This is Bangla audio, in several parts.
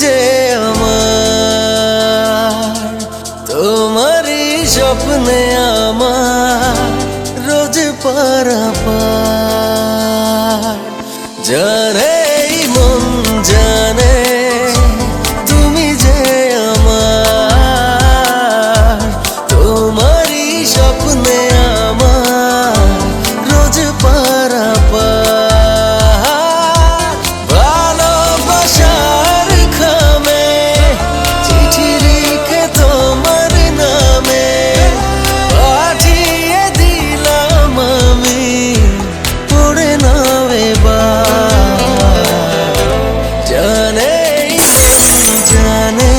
যে আমার, তোমারই স্বপ্নে আমার রোজ পারাপার। জানে এই মন জানে তুমি যে আমার, তোমারই স্বপ্নে আমার রোজ পারাপার। ভালোবাসার খামে চিঠি লিখে তোমার নামে পাঠিয়ে দিলাম আমি, পড়ে নাও এবার। জানে জানে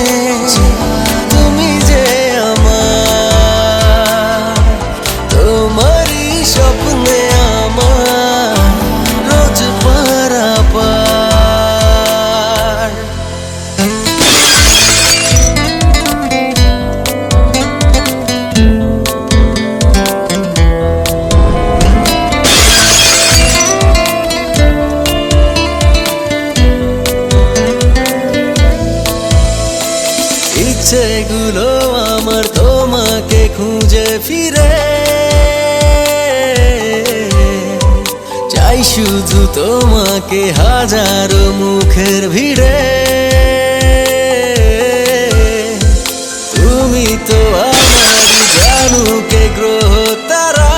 তুমি যে আমার, তোমারই স্বপ্নে আমার রোজ পারাপার। ইচ্ছেগুলো আমার তোমাকে খুঁজে ফিরে, চাই শুধু তোমাকে হাজারো মুখের ভিড়ে। তুমি তো আমারই জানুকে গ্রহ তারা,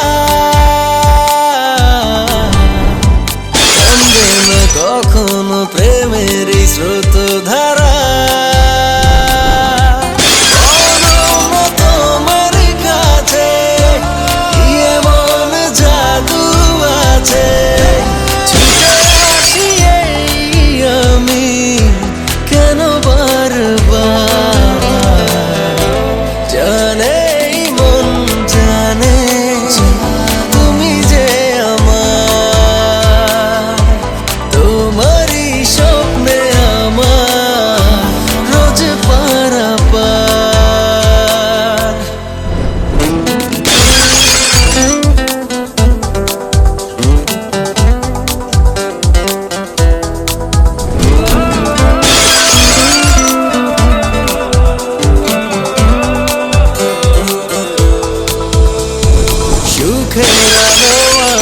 থামবে না কখনো প্রেমের এই স্রোত ধারা।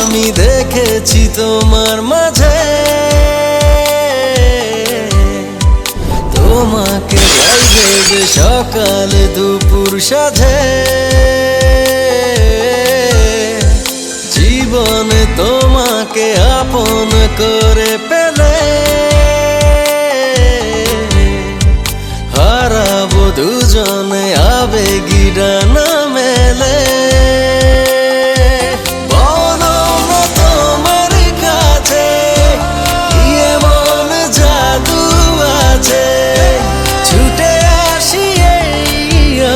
আমি দেখেছি তোমার মাঝে, তোমাকে জল দেবে সকাল দুপুর সাঝে। জীবনে তোমাকে আপন করে পেলে হারাবো দুজনে আবেগী ডানা মেলে। ছুটে আসি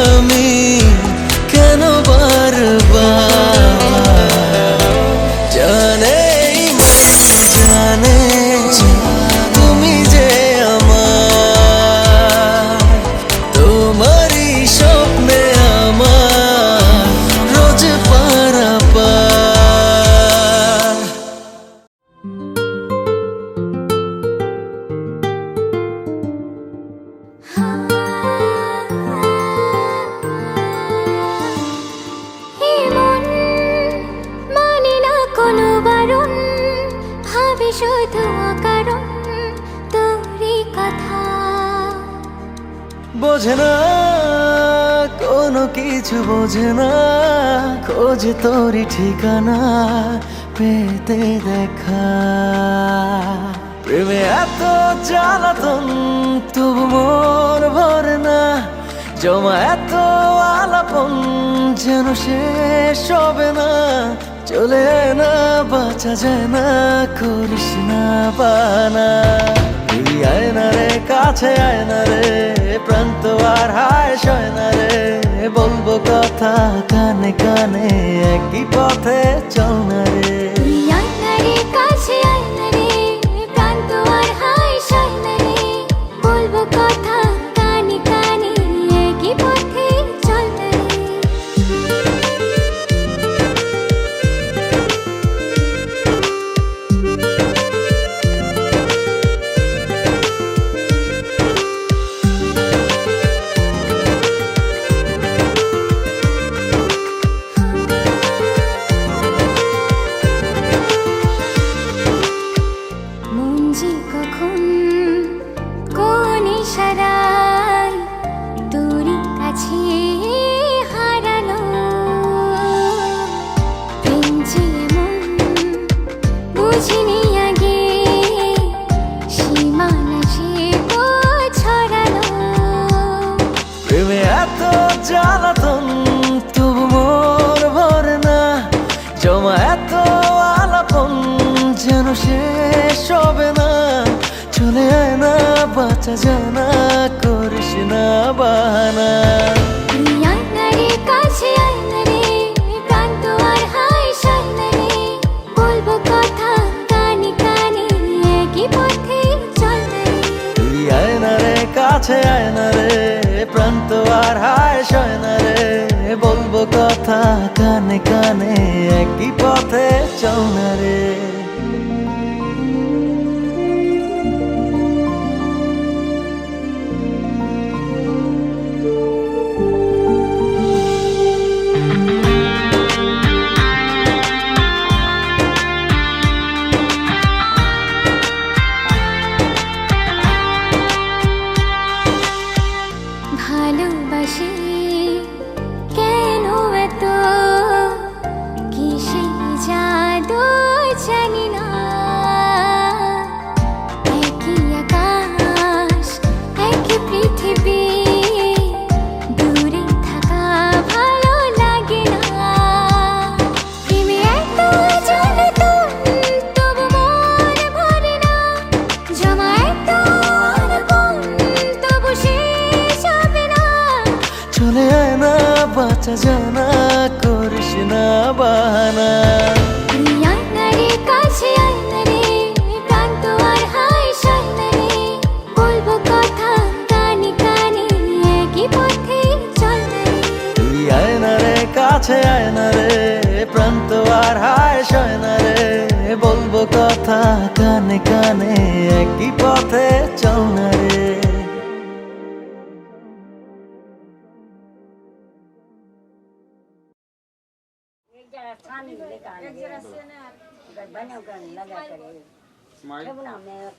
আমি কেন বারবার। জানে জানে তুমি যে আমার, তোমারই স্বপ্নে আমার রোজ পারাপার। শুধু অকারণ তোরই কথা, বোঝে না কোনো কিছু বোঝে না, খোঁজে তোরই ঠিকানা পেতে দেখা। প্রেমে এত জ্বালাতন তবু মন ভরে না, জমা এত আলাপন যেন শেষ হবে না। চলে আয় না বাঁচা যায় না, করিস না বানা। এই আয় না রে কাছে আয় না রে, প্রাণ তো আর হায় সয় না রে। বলবো কথা কানে কানে একই পথে চল না রে। কাছে আয় না রে, প্রাণ তো আর হায় সয় না রে। বলবো কথা কানে কানে একই পথে চল না রে। বাঁচা জানা করিস না বাহানা। তুই আয়না রে কাছে আয়না রে প্রাণ তো আর হায় সায়না রে বলবো কথা কানে কানে একই পথে চল না রে। তুই আয়না রে কাছে আয়না রে প্রাণ তো আর হায় সয়না রে বলবো কথা কানে কানে একই পথে চল না রে। ভালোবাসি কেন এত কিসে জাদু জানি না। একই আকাশ একই পৃথিবী দূরে থাকা ভালো লাগে না। প্রেমে এত জ্বালাতন তবু মন ভরে না। জমা এত আনকম তবু শেষ হবে না। চলে আয় না বাঁচা জানা করিস না বাহানা। তুই আয়না রে কাছে আয়না রে প্রাণ তো আর হায় সায়না রে বলবো কথা কানে কানে একই পথে চল না রে। তুই আয়না রে কাছে আয়না রে প্রাণ তো আর হায় সয়না রে বলবো কথা কানে কানে একই পথে চল না রে।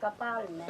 कपाल में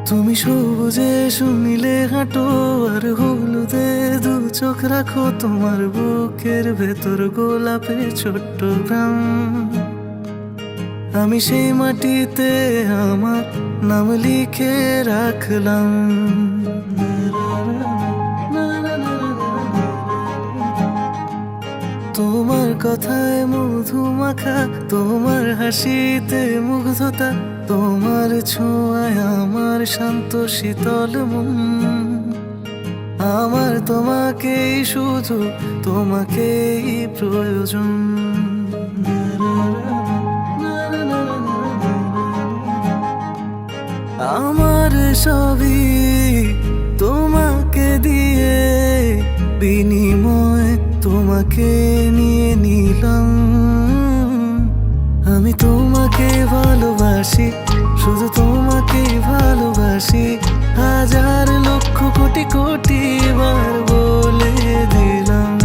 তুমি সবুজে শুনিলে হাঁটো আর হলুদে দু চোখ রাখো তোমার বুকের ভেতর গোলাপের ছোট্ট গ্রাম। আমি সেই মাটিতে আমার নাম লিখে রাখলাম। তোমার কথায় মধু মাখা তোমার হাসিতে মুগ্ধতা তোমার ছোঁয়ায় আমার শান্ত শীতল মন। আমার তোমাকেই শুধু তোমাকেই প্রয়োজন। আমার সবই তোমাকে দিয়ে বিনিময় তোমাকে নিয়ে নিলাম। আমি তোমাকে ভালোবাসি শুধু তোমাকে ভালোবাসি হাজার লক্ষ কোটি কোটি বার বলে দিলাম।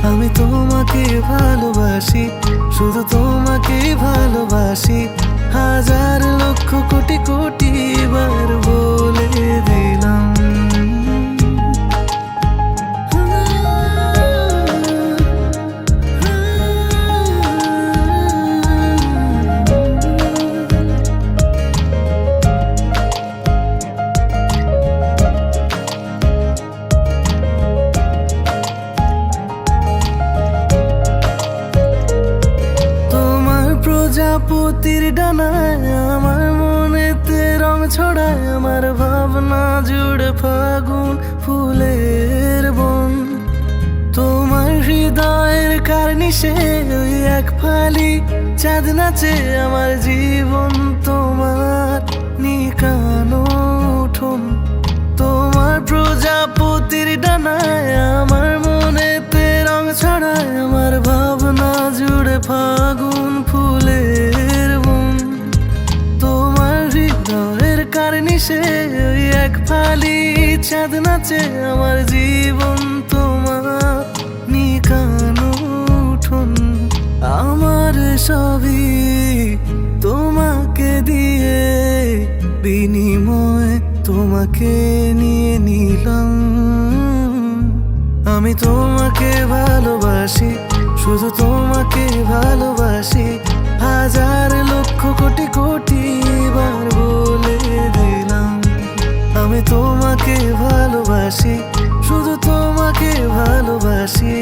আমি তোমাকে ভালোবাসি শুধু তোমাকে ভালোবাসি হাজার লক্ষ কোটি কোটি বার বলে দিলাম। প্রজাপতির ডানায় আমার মনেতে রং ছড়ায় আমার ভাবনা জুড়ে ফাগুন ফুলের বন। তোমার হৃদয়ের কার্নিশে ওই এক ফালি চাঁদ নাচে আমার জীবন তোমার নিকানো উঠোন। তোমার প্রজাপতির ডানায় আমার মনেতে রং ছড়ায় আমার ভাবনা জুড়ে ফাগুন ফুলের বন। তোমার হৃদয়ের কার্নিশে ওই এক ফালি চাঁদ নাচে আমার জীবন তোমার নিকানো উঠোন। আমার সবই তোমাকে দিয়ে বিনিময়ে তোমাকে নিয়ে নিলাম। আমি তোমাকে ভালোবাসি, শুধু তোমাকে ভালোবাসি, হাজার লক্ষ কোটি কোটি বার বলে দিলাম। আমি তোমাকে ভালোবাসি, শুধু তোমাকে ভালোবাসি,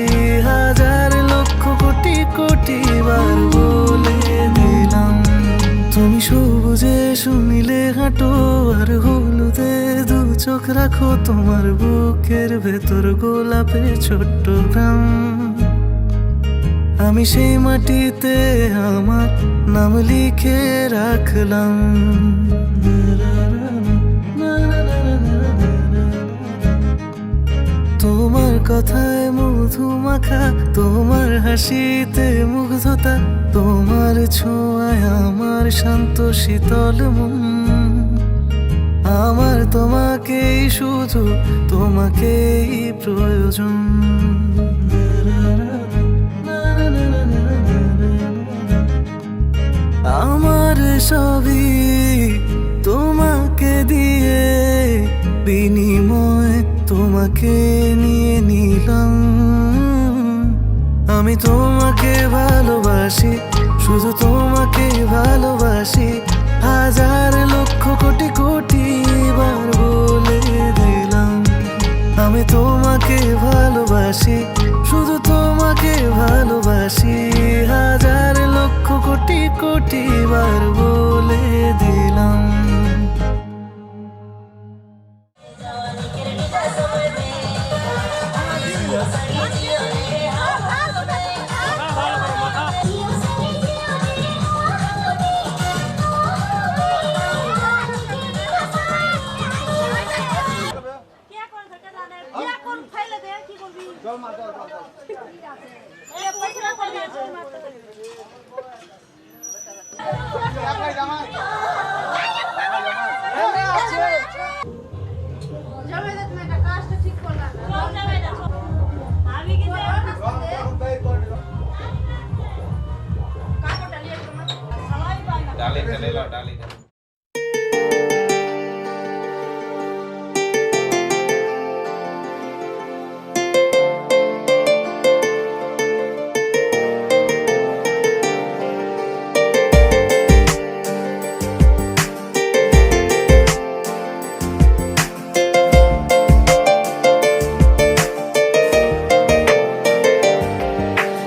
হাজার লক্ষ কোটি কোটি বার বলে দিলাম। তুমি সবুজে শুনিলে হাঁটো আর হলুদে দু চোখ রাখো, তোমার বুকের ভেতর গোলাপের ছোট্ট গ্রাম। আমি সেই মাটিতে আমার নাম লিখে রাখলাম। তোমার কথায় মধু মাখা, তোমার হাসিতে মুগ্ধতা, তোমার ছোঁয়ায় আমার শান্ত শীতল মন। আমার তোমাকেই, শুধু তোমাকেই প্রয়োজন। আমার সবই তোমাকে দিয়ে, বিনিময়ে তোমাকে নিয়ে নিলাম। আমি তোমাকে ভালোবাসি, শুধু তোমাকে ভালোবাসি, হাজার লক্ষ কোটি কোটি বার বলে দিলাম। আমি তোমাকে ভালোবাসি, শুধু তোমাকে ভালোবাসি, হাজার লক্ষ কোটি কোটি বার বলে দিলাম।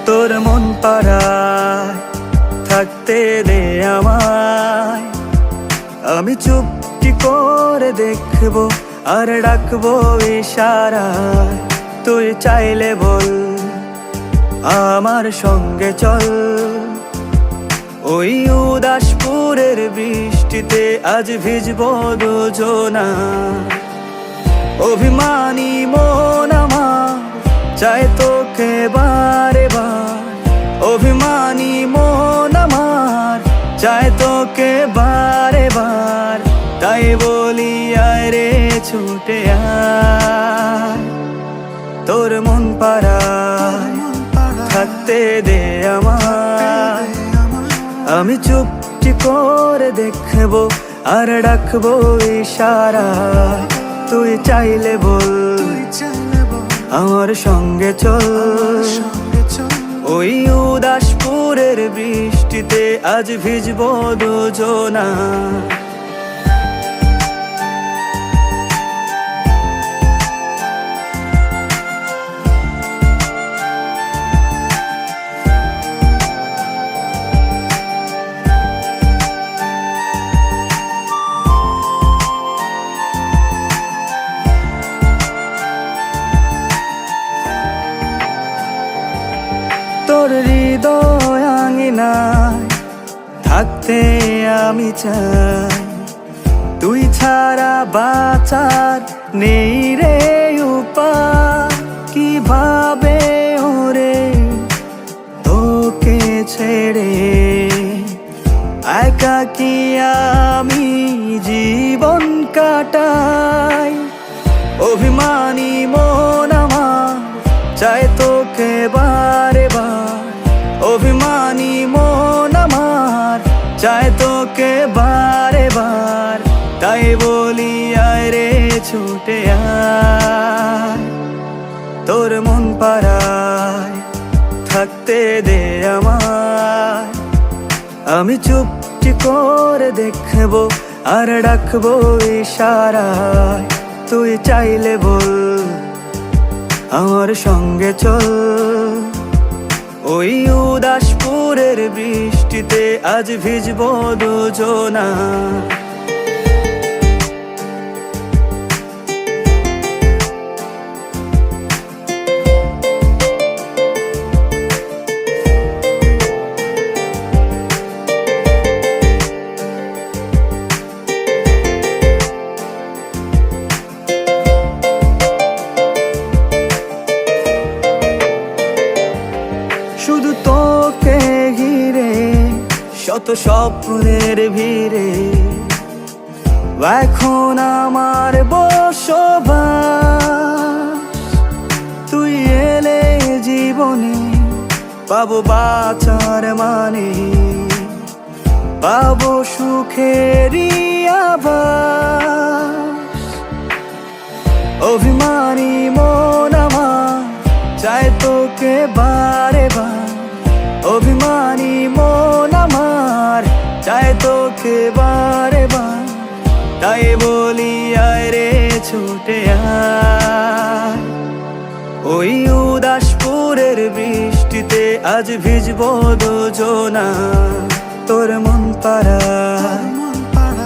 তোর মন পাড়ায় থাকতে দে আমায়, আমি চুপটি করে দেখবো আর ডাকবো ইশারায়। তুই চাইলে বল আমার সঙ্গে চল, ওই উদাসপুরের বৃষ্টিতে আজ ভিজবো দুজনা। অভিমানী মন আমার চাই তোকে বারে বার, অভিমানী মন আমার চাই তোকে বারে বার। তাই বলি আয় রে ছুটে আয়, তোর মন পাড়ায় থাকতে দে আমায়। আমি চুপটি করে দেখবো আর ডাকবো ইশারায়। তুই চাইলে বল আমার সঙ্গে চল, ওই উদাসপুরের বৃষ্টিতে আজ ভিজবো দুজনা। তোর হৃদয় আঙিনায় থাকতে আমি চাই, তুই ছাড়া বাঁচার নেই রে উপায়। কিভাবে ওরে তোকে ছেড়ে একাকী আমি জীবন কাটাই। অভিমানী মন আমার চাই তোকে বারে বার, অভিমানী মন আমার চাই তোকে বারে বার। ছুটে আয়, তোর মন পাড়ায় থাকতে দে আমায়। আমি চুপটি করে দেখবো আর ডাকবো ইশারায়, তুই চাইলে বল আমার সঙ্গে চল। ওই উদাসপুরের বৃষ্টিতে আজ ভিজবো দুজনা। শুধু তোকে ঘিরে শত স্বপ্নের ভিড়ে, এখন আমার বসবাস। তুই এলে জীবনে পাবো বাঁচার মানে, পাবো সুখেরই আভাস। অভিমানী মন আমার চাই তোকে বারে বার, অভিমানী মন আমার চাই তোকে বারে বার। তাই বলি আয় রে ছুটে আয়, ওই উদাসপুরের বৃষ্টিতে আজ ভিজবো দুজনা। তোর মন পাড়ায়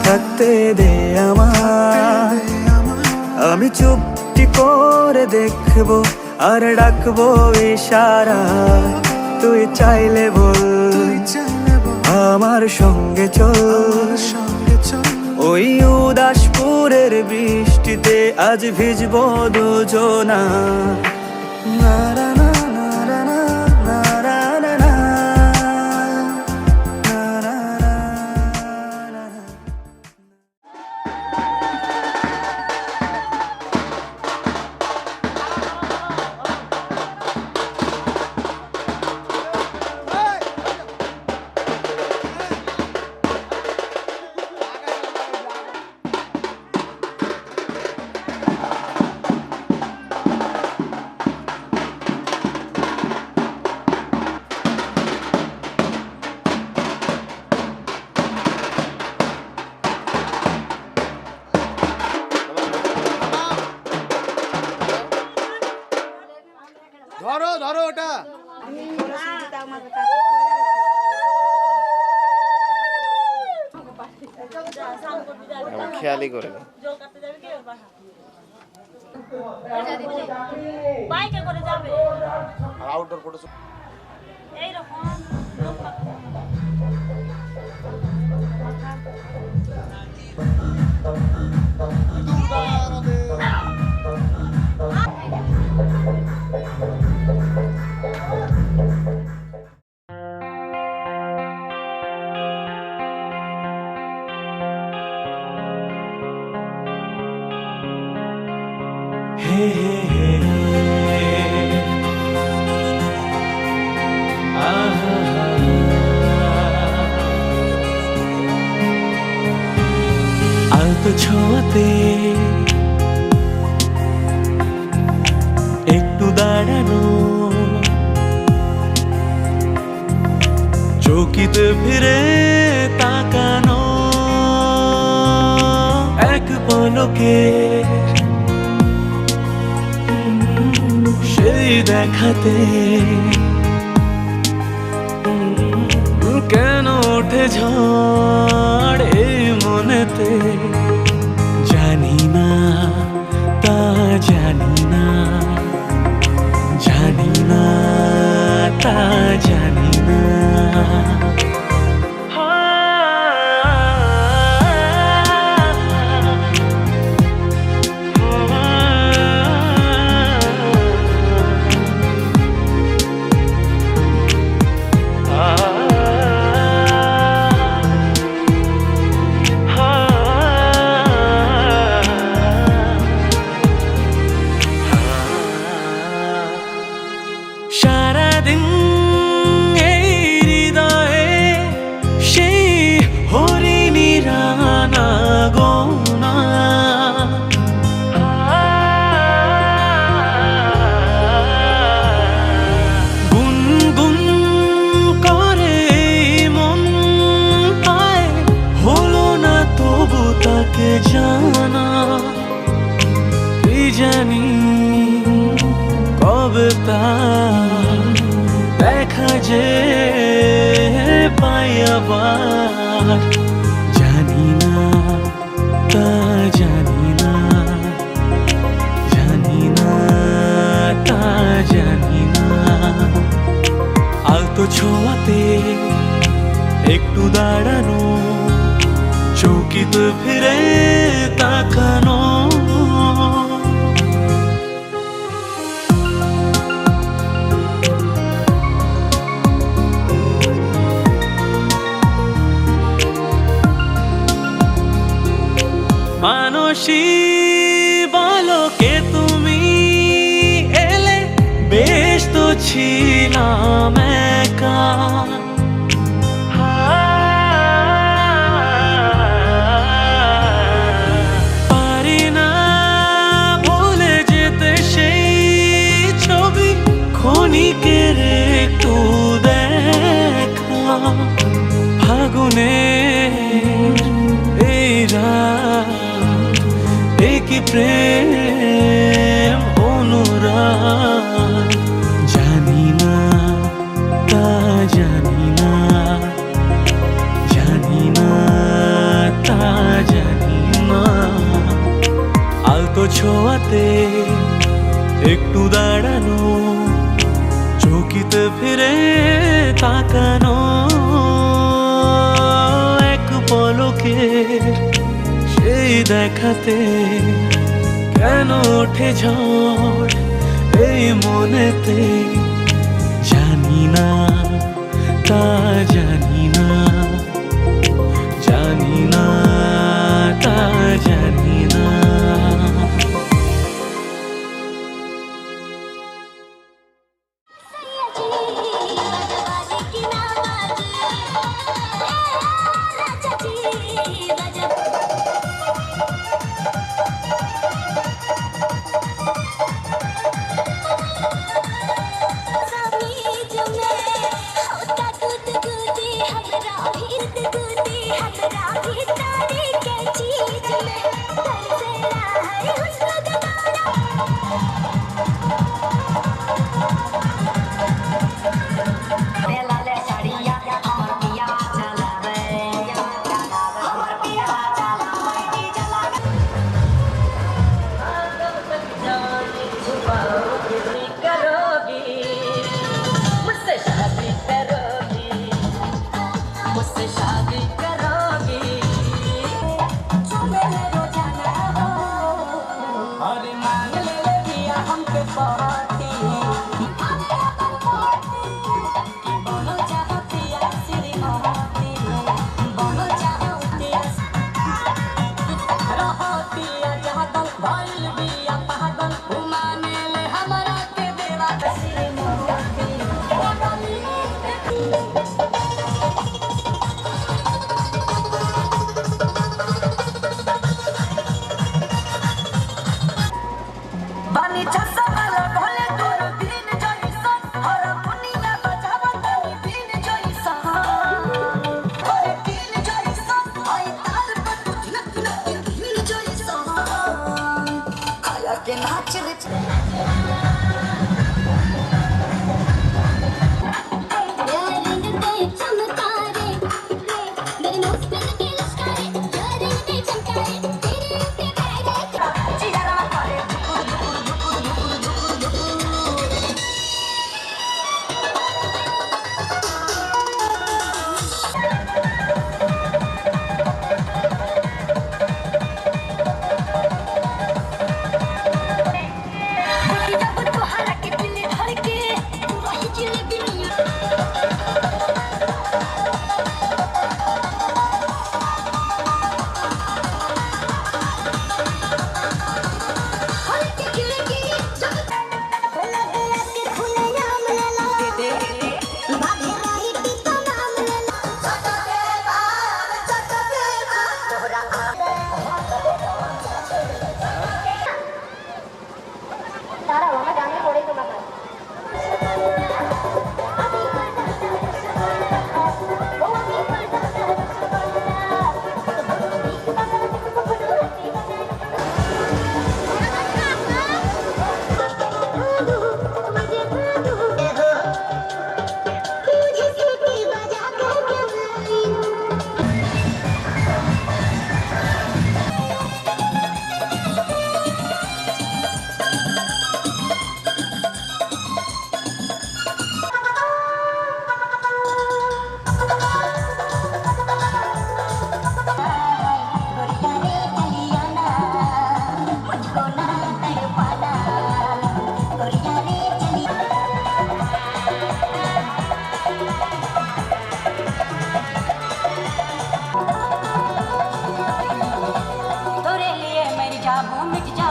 থাকতে দে আমায়, আমি চুপটি করে দেখবো আর ডাকবো ইশারায়, তুই চাইলে বল আমার সঙ্গে চল। ওই উদাসপুরের বৃষ্টিতে আজ ভিজবো দুজনা। না না না না না না না না না না না না। ধরো ধরো ওটা খেয়ালি করে বাইকে করে যাবে আউটডোর ফটো এইরকম আলতো ছোঁয়াতে একটু দাঁড়ানো, চৌকিতে ফিরে তাকানো, এক পলকে সেই দেখাতে কেন ওঠে ঝড় এই মনেতে, জানি না তা জানি না, জানি না তা জানি না। জানি কবে তা দেখা যে পাই আবার, জানি না তা জানি না, জানি না তা জানি না। আলতো ছোঁয়াতে একটু দাঁড়ানো, চৌকিতে ফিরে তাকানো, মানসী বালকে তুমি এলে, বেশ তো ছিলাম একা। পারি না ভুলে যেতে সেই ছবি, ক্ষণিকের একটু দেখা। ফাগুনের এই রাত, একই প্রেম অনুরাগ, জানি না তা জানি না, জানি না তা জানি না। আলতো ছোঁয়াতে একটু দাঁড়ানো, চৌকিতে ফিরে তাকানো, এক পলকে সেই দেখাতে কেন ওঠে ঝড় এই মনেতে, জানি না তা জানি না, জানি না তা জানি না।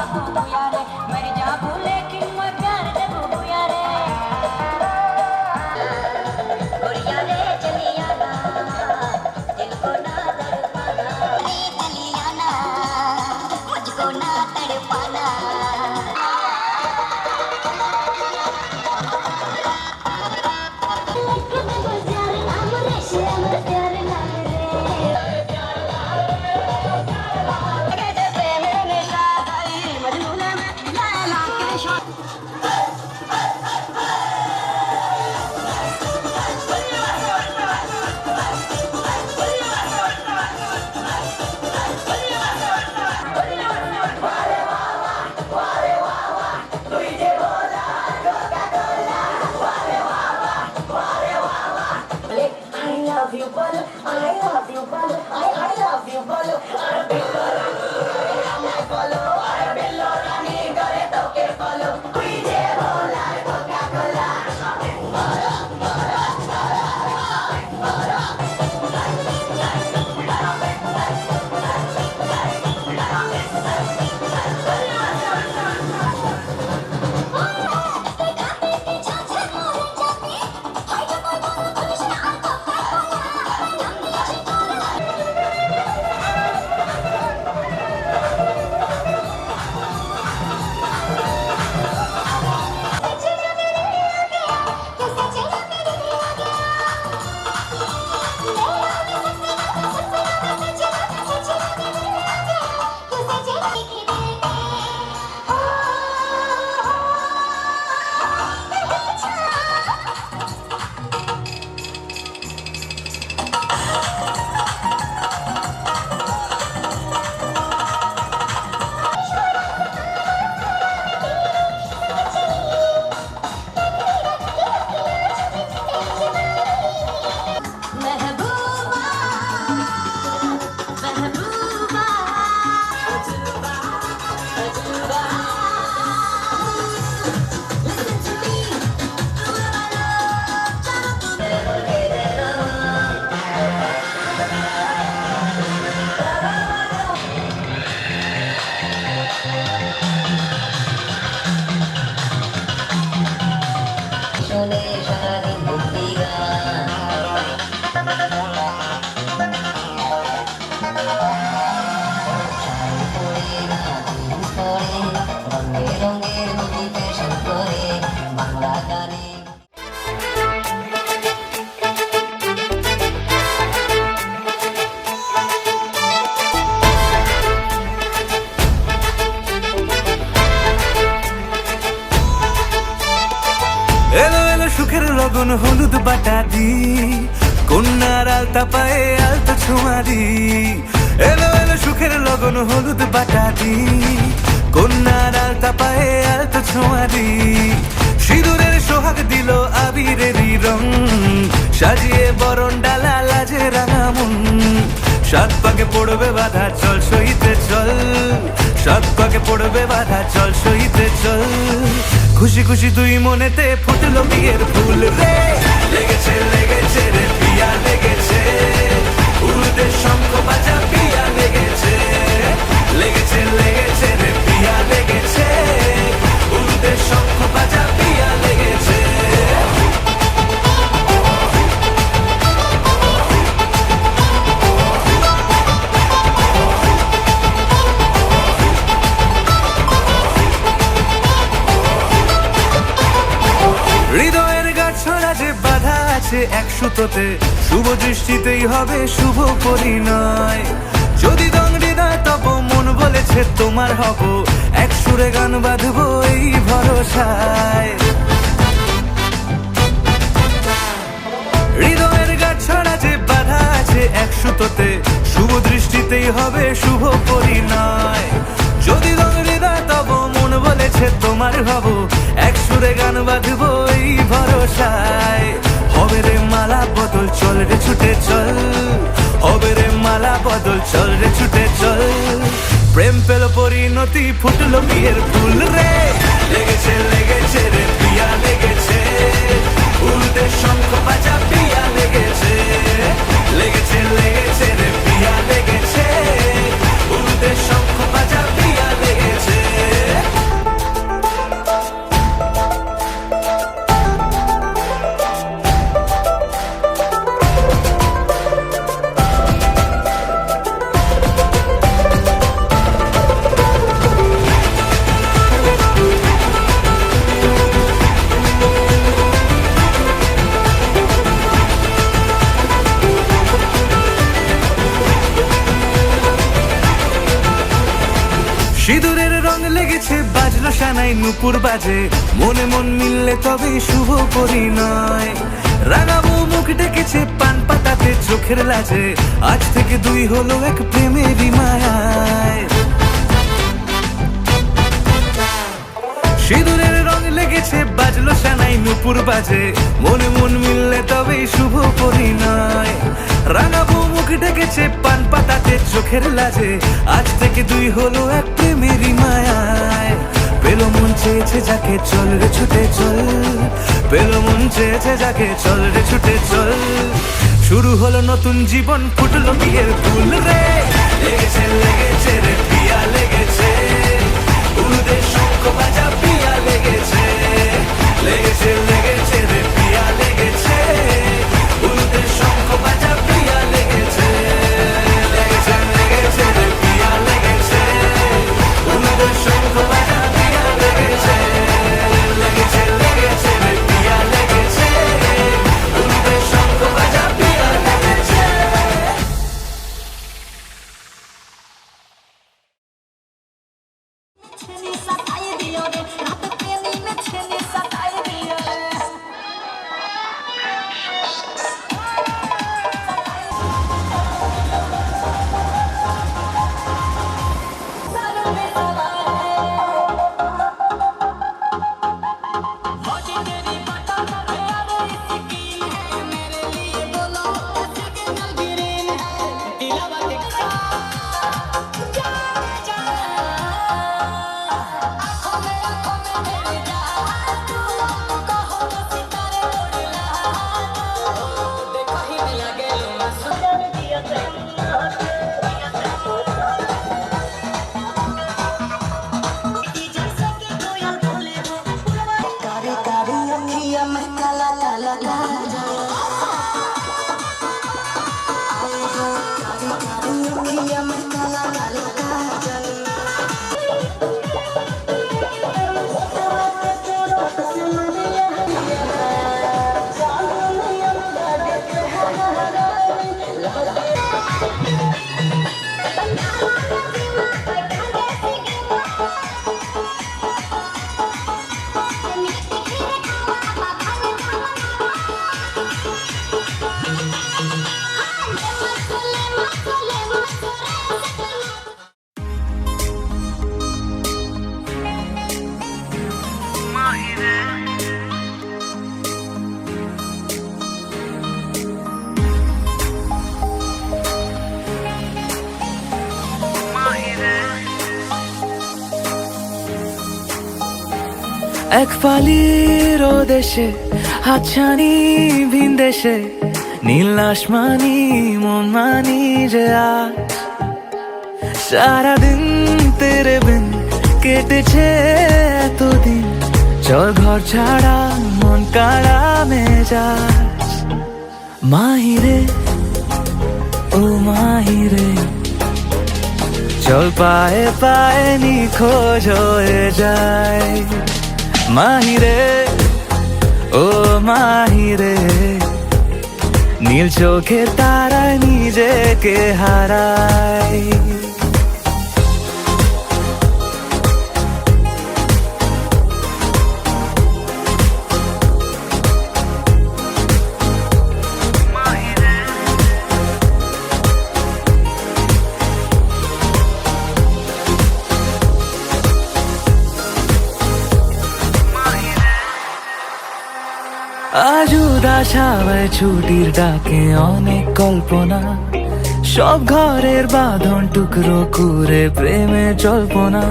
बाबू यारे मर जाबू लेकिन मैं प्यार देबू यारे गोरिया रे चलिया ना दिल को ना तड़पाना रे चलिया ना मुझको ना तड़पाना এলো এলো সুখের লগন হলুদ বাটা দি কন্যার আলতা পায়ে আলতা ছোঁয়া দি এলো এলো সুখের লগন হলুদ বাটা দি কন্যার আলতা পায়ে আলতা ছোঁয়া দি সিঁদুরের সোহাগ দিল আবিরেরই রং সাজিয়ে বরণ ডালা লাজে রাঙা মন সাত পাকে পড়বে বাধা চল সইতে চল সাত পাকে পড়বে বাধা চল সইতে চল খুশি খুশি দুই মনেতে ফুটলো বিয়ের ফুল রে লেগেছে লেগেছে রে পিয়া লেগেছে উড়তে শঙ্খ বাজা পিয়া লেগেছে লেগেছে লেগেছে রে পিয়া লেগেছে উড়তে শঙ্খ বাজা পিয়া লেগেছে হৃদয়ের গাছড়া যে বাধা আছে এক সুতোতে শুভ দৃষ্টিতেই হবে শুভ পরিণয় যদি দংড়ি দেয় তব মন বলেছে তোমার হব এক সুরে গান বাঁধবো এই ভরসায় হৃদয়ের গাছড়া যে বাধা আছে এক সুতোতে শুভ দৃষ্টিতেই হবে শুভ পরিণয় যদি দংড়ি দেয় তব মন বলেছে তোমার হব এক সুরে গান বাঁধবো এই ভরসায় হবে রে মালা বদল চল রে ছুটে চল হবে রে মালা বদল চল রে ছুটে চল প্রেম পেল পরিণতি ফুটলো বিয়ের ফুল রে লেগেছে লেগেছে রে পিয়া লেগেছে উড়তে শঙ্খ বাজা পিয়া লেগেছে লেগেছে লেগেছে রে পিয়া লেগেছে উড়তে শঙ্খ বাজা পিয়া লেগেছে সানাই নুপুর বাজে, মনে মন মিললে তবে শুভ পরিণয়। রাঙাবো মুখ ডেকেছে পান পাতাতে চোখের লাজে, আজ থেকে দুই হলো এক প্রেমেরই মায়ায়। সিঁদুরের রং লেগেছে বাজলো সানাই নুপুর বাজে, মনে মন মিললে তবে শুভ পরিণয়। রাঙাবো মুখ ডেকেছে পান পাতাতে চোখের লাজে, আজ থেকে দুই হলো এক প্রেমেরই মায়ায়। পেলো মন চেয়েছে যাকে চল রে ছুটে চল, পেলো মন চেয়েছে যাকে চল রে ছুটে চল। শুরু হলো নতুন জীবন, ফুটলো বিয়ের ফুল রে। লেগেছে লেগেছে রে পিয়া লেগেছে, উলুদের শঙ্খ বাজা পিয়া লেগেছে। লেগেছে লেগেছে রে পিয়া লেগেছে, উলুদের শঙ্খ বাজা পিয়া লেগেছে। লেগেছে লেগেছে রে পিয়া লেগেছে, উলুদের শঙ্খ বাজা পিয়া লেগেছে। লেগেছে লেগেছে রে পিয়া লেগেছে, উলুদের শঙ্খ বাজা পিয়া লেগেছে। এক পালির ও দেশে হাতছানি ভিন দেশে, নীল আসমানি মন মানি যে আজ। সারাদিন তেরে বিন কেটেছে এতদিন, চল ঘর ছাড়া মন কাড়া মেজাজ। মাহিরে ও মাহিরে, চল পায়ে পায়ে নিখোঁজ হয়ে যায়। মাহিরে ও মাহিরে, নীল চোখে তারায় নিজেকে হারায়। আজ উদাস হাওয়ায় ছুটির ডাকে অনেক কল্পনা, সব ঘরের বাঁধন টুকরো করে প্রেমে জল্পনা।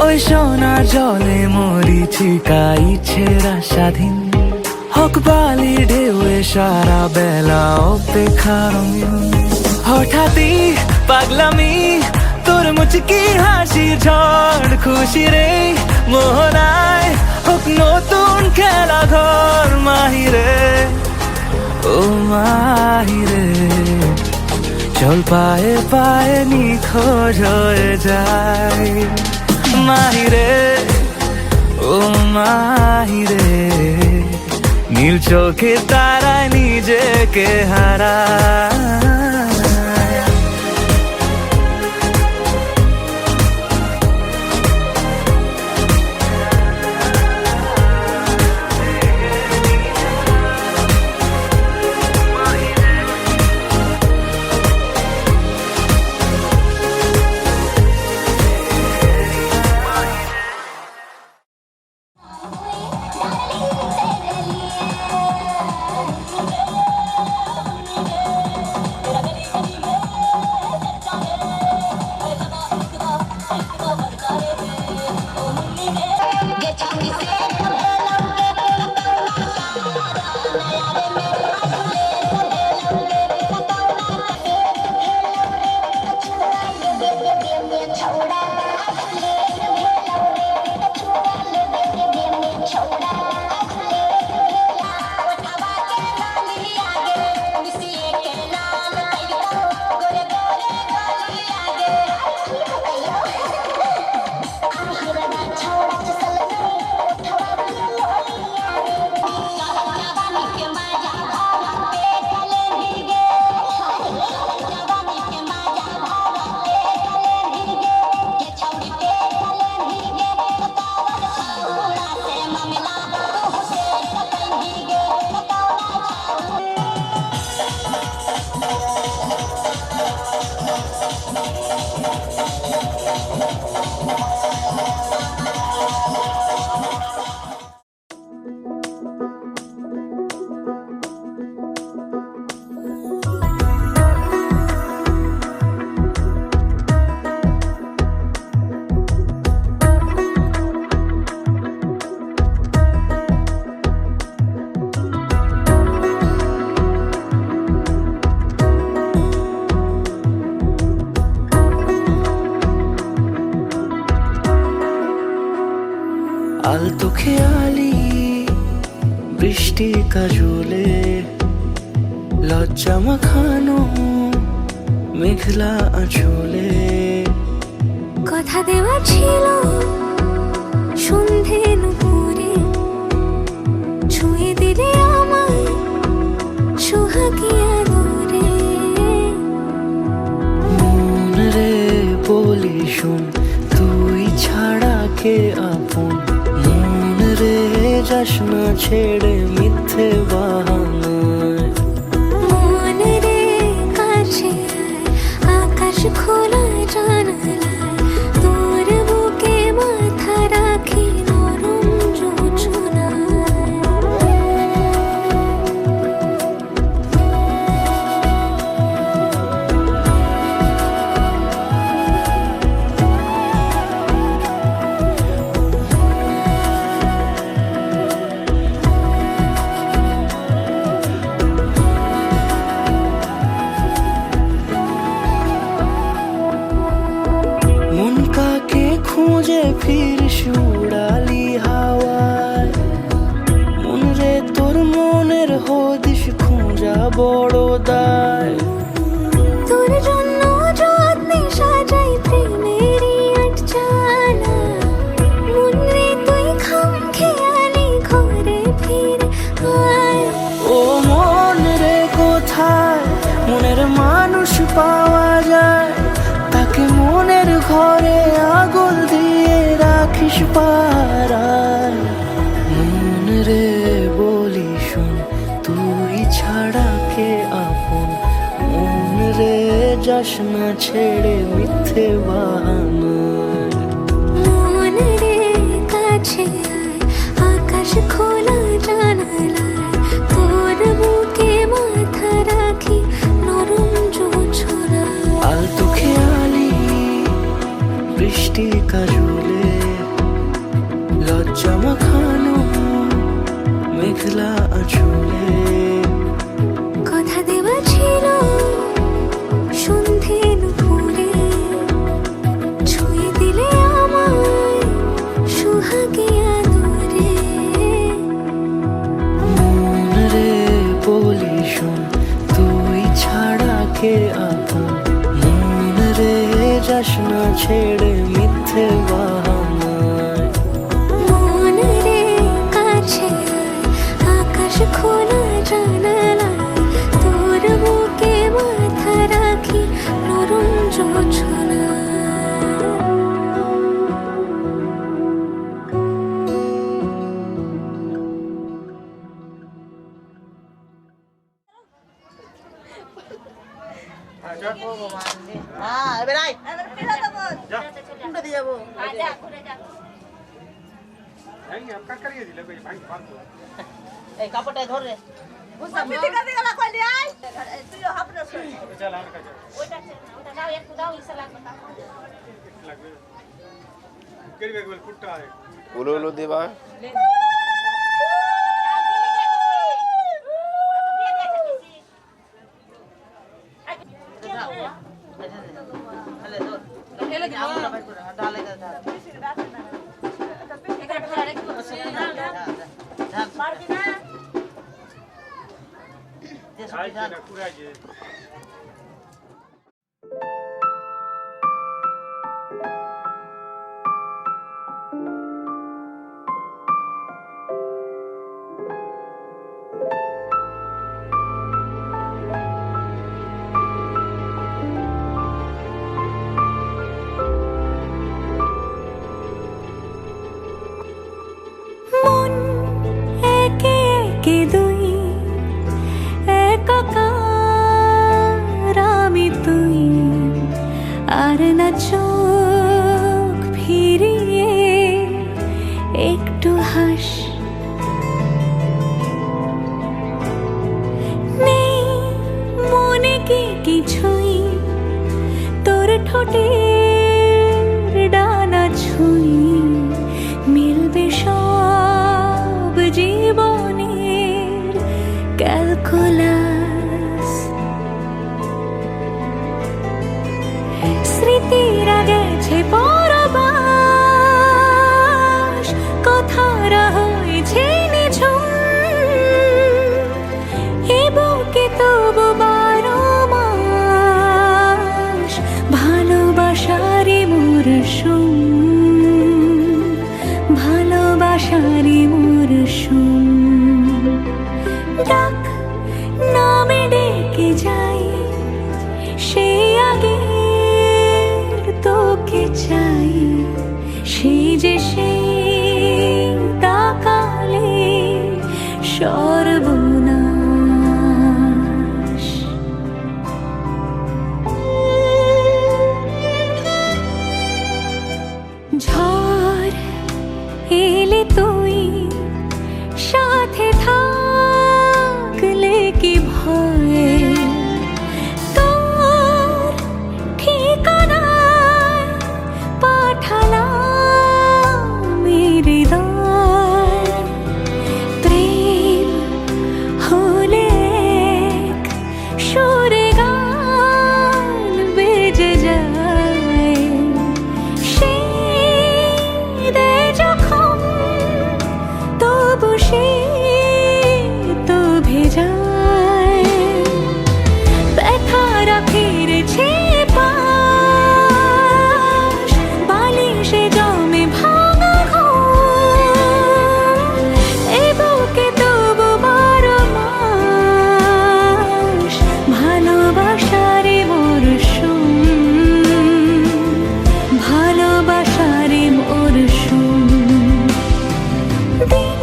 ওই সোনা জলে মরিচিকা ইচ্ছের আশাধীন, হক বালি ঢেউয়ে সারা বেলা অপেক্ষার রঙিন। হঠাৎই পাগলামি তোর মুচকি হাসি ঝড়, খুশি রে মোহনায় হোক নতুন খেলা ঘর। মাহিরে ও মাহিরে, চল পায়ে পায়ে নিখোঁজ হয়ে যায়। মাহিরে ও মাহিরে, নীল চোখে তারায় নিজেকে হারায়। আলতো খেয়ালি বৃষ্টি কাজলে লজ্জা মাখানো মেঘলা আঁচলে কথা দেওয়া ছিল সন্ধে নুপুরে ছুঁয়ে দিলে আমায় সোহাগী আদরে মন রে বলি শোন তুই ছাড়া কে আপন মন রে যাস না ছেড়ে মিথ্যে বাহানায় মন রে কাছে আয়, আকাশ খোলা জানালায় তোর বুকে মাথা রাখি নরম যোজনায় মন কাকে খুঁজে ফিরিস উড়ালি হাওয়ায় মন রে তোর মনের হদিস খুঁজা বড় দায় তোর জন্য যত্নে সাজাই প্রেমেরই আটচালা মন রে তুই খাম খেয়ালি ঘরে ফিরে আয় ও মন রে কোথায় মনের মানুষ পাওয়া যায় তাকে মনের ঘরে আগুন দিয়ে রাখিস পাড়ায় মন রে বলি শোন তুই ছাড়া কে আপন মন রে যাস না ছেড়ে মিথ্যে বাহানায় মন রে কাছে আয়, আকাশ খোলা জানালায় তোর বুকে মাথা রাখি নরম যোজনায় আলতো খেয়ালি বৃষ্টি কাজলে লজ্জা মাখানো মেঘলা আঁচলে কথা দেওয়া ছিল সন্ধে নুপুরে ছুঁয়ে দিলে আমায় সোহাগী আদরে মন রে বলি শোন তুই ছাড়া কে আপন মন রে যাস না ছেড়ে মিথ্যে বাহানায় মন রে কাছে আয়, আকাশ খোলা জানালায় তোর বুকে মাথা রাখি নরম যোজনায় হ্যাঁ এবার আয় কোনটা দিয়ে যাবো এই কাপড়টাই ধর রে উলো দেবা মন একে একে দুই একাকার আমি তুই আর না চোখ ফিরিয়ে একটু হাস নেই মনে কি কিছুই তোর ঠোঁটের ডানা ছুঁই মিলবে সব জীবনের ক্যালকুলাস স্মৃতিরা গেছে পরবাস কথারা হয়েছে নিঝুম এ বুকে তবু 12 মাস ভালোবাসারই মরশুম ভালোবাসারই মরশুম ডাক নামে ডেকে যাই সে আগের তোকে চাই সেই যে সেই তাকালে সর্বনাশ ঝড় এলে তুই সাথে থাকলে কি ভয় তোর ঠিকানায় পাঠালাম হৃদয় প্রেম হলে এক সুরে গান বেজে যায় সেই দে যখন তবু সে তো ভেজায় ব্যথারা ফিরেছে পাশ বালিশে জমে ভাঙা ঘর এ বুকে তবু 12 মাস ভালোবাসারে মরশুম ভালোবাসারে মরশুম দিন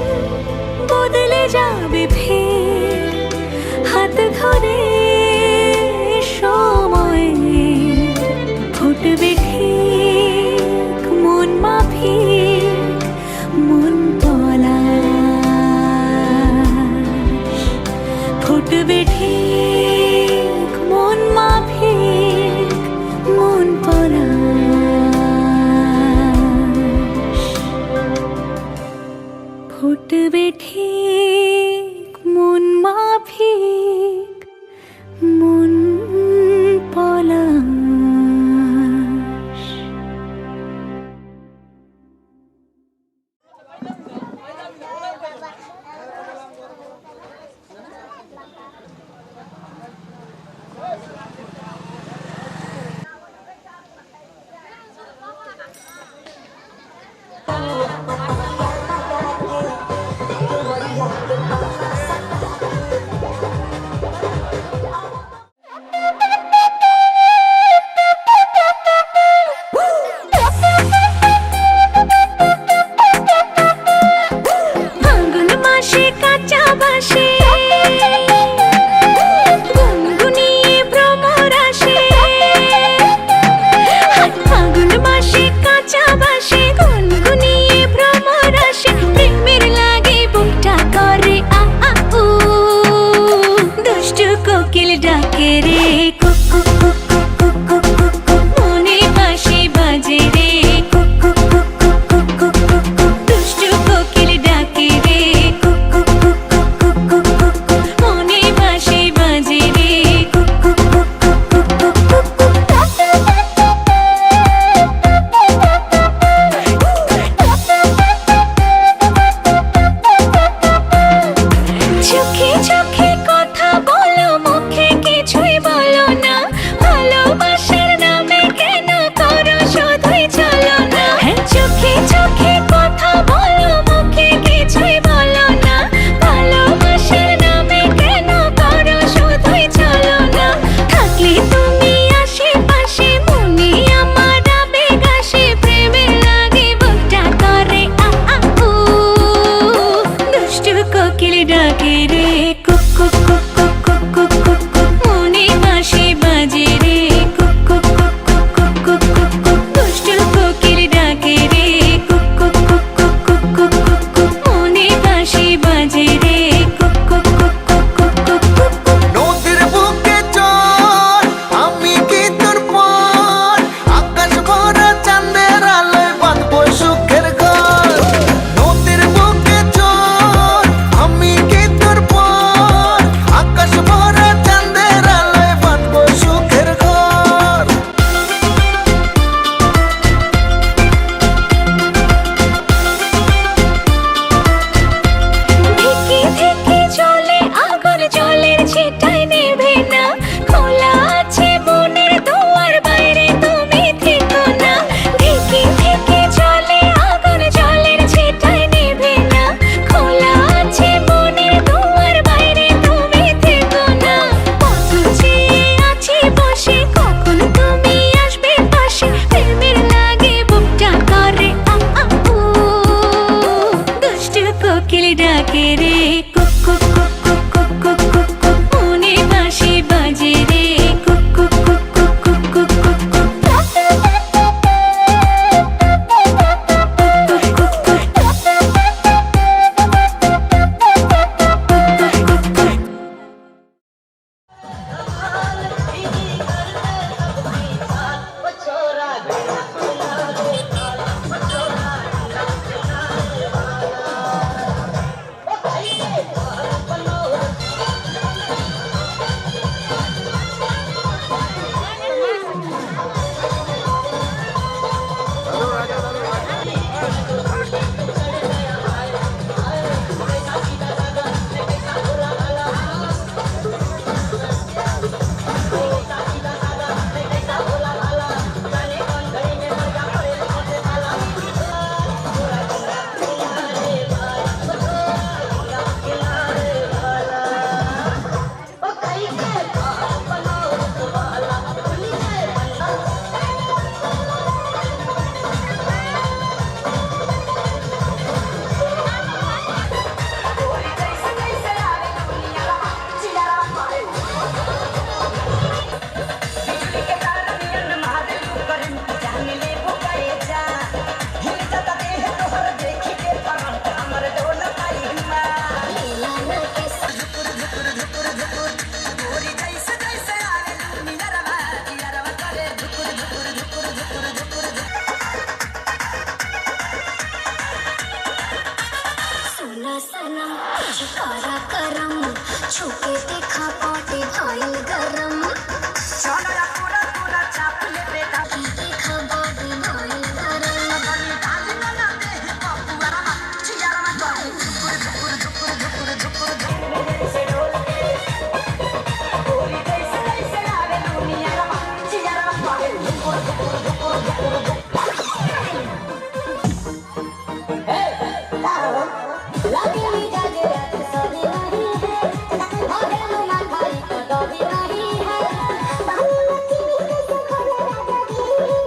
বদলে যাবে ফের হাত ধরে সময় ফুটবে ঠিক মন মাফিক মন পলাশ ফুটবে ঠিক মন মাফিক মন পলাশ ফুটবে ঠিক মন মাফিক মন পলাশ কোকিল ডাকে রে cook cook cook cook cook cook cook cook মনে বাঁশি বাজে রে cook cook cook cook cook cook cook cook छुके देखा पाटे भाईल गरम चलो पूरा पूरा चाप ले बेटा देखा बाबी भाईल गरम आज ना दे पपुआ चियारा में तो धुकुर धुकुर धुकुर धुकुर धुकुर से ढोल के पूरी कैसे आवे दुनिया रा चियारा में तो धुकुर धुकुर धुकुर धुकुर हे तारो लगे नी जागे रात सोने नहीं है और लो मान भाई तो डोबी नहीं है बाबू लक्ष्मी के सुखले राजा दी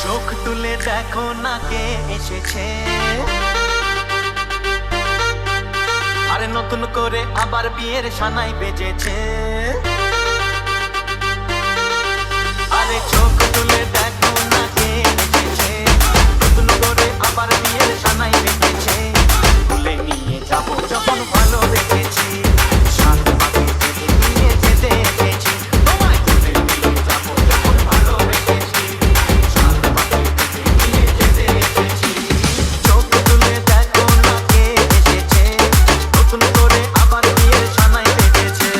চোখ তুলে দেখো না কে এসেছে, আরে নতুন করে আবার বিয়ের সানাই বেজেছে। আরে চোখ তুলে দেখো না কে এসেছে, নতুন করে আবার বিয়ের সানাই বেজেছে। তুলে নিয়ে যাবো যখন ভালোবেসেছি, সাত পাকে যেতে নিয়ে যেতে এসেছি। তোমায় তুলে নিয়ে যাবো যখন ভালোবেসেছি, সাত পাকে যেতে নিয়ে যেতে এসেছি। চোখ তুলে দেখো না কে এসেছে, নতুন করে আবার বিয়ের সানাই বেজেছে।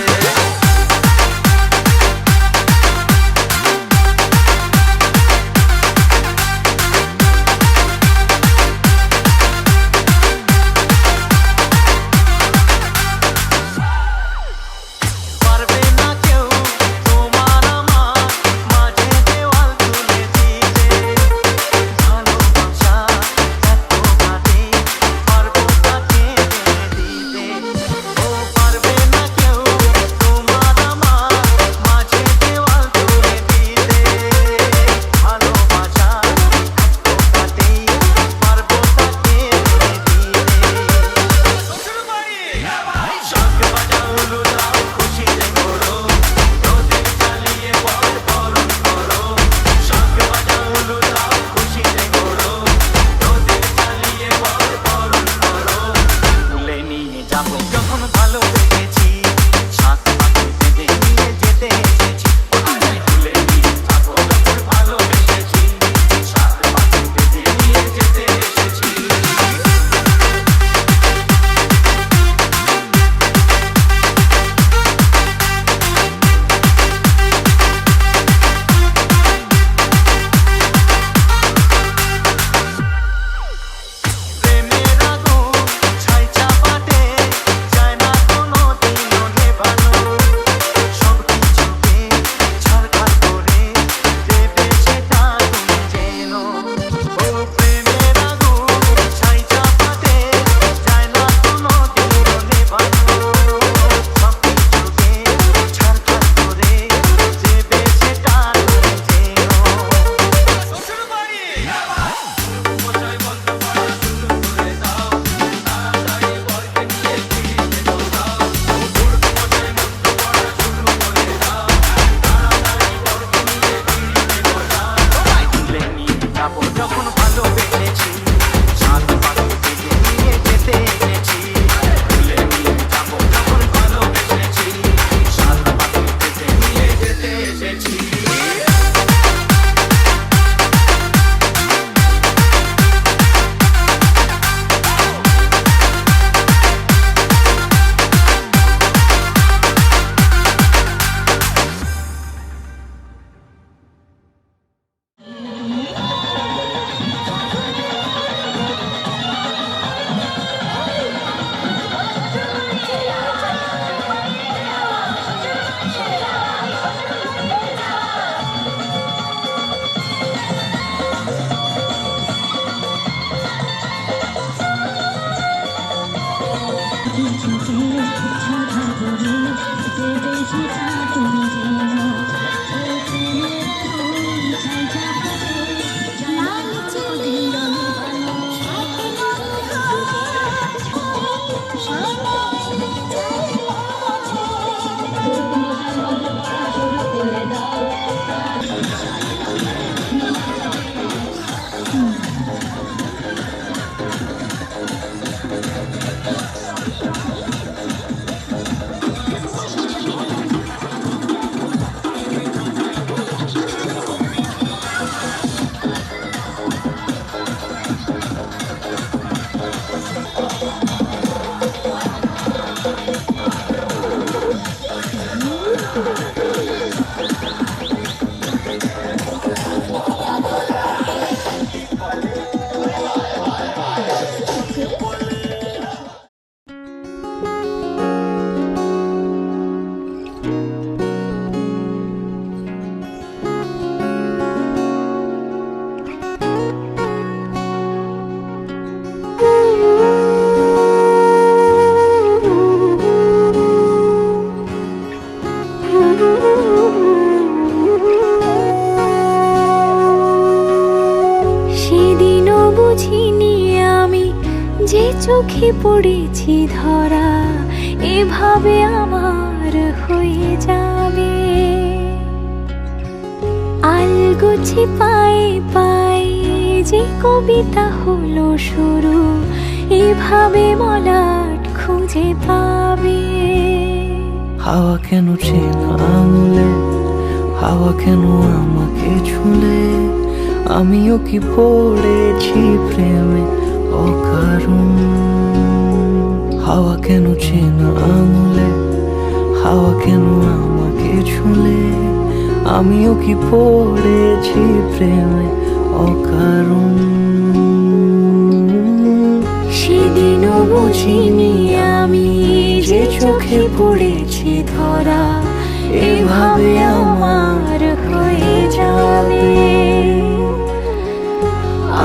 সেদিনও বুঝিনি আমি যে চোখে পড়েছি ধরা এভাবে আমার হয়ে যাবে। আলগোছে পায়ে পায়ে যে কবিতা হলো শুরু এভাবে মলাট খুঁজে পাবে। হাওয়া কেন চেনা আঙুলে, হাওয়া কেন আমাকে ছুলে, আমিও কি পড়েছি প্রেমে অকারণ। হাওয়া কেন চেনা আঙুলে, হাওয়া কেন আমাকে ছুলে, আমিও কি পড়েছি প্রেমে অকারণ। সেদিনও বুঝিনি আমি যে চোখে পড়েছি ধরা এভাবে আমার হয়ে যাবে।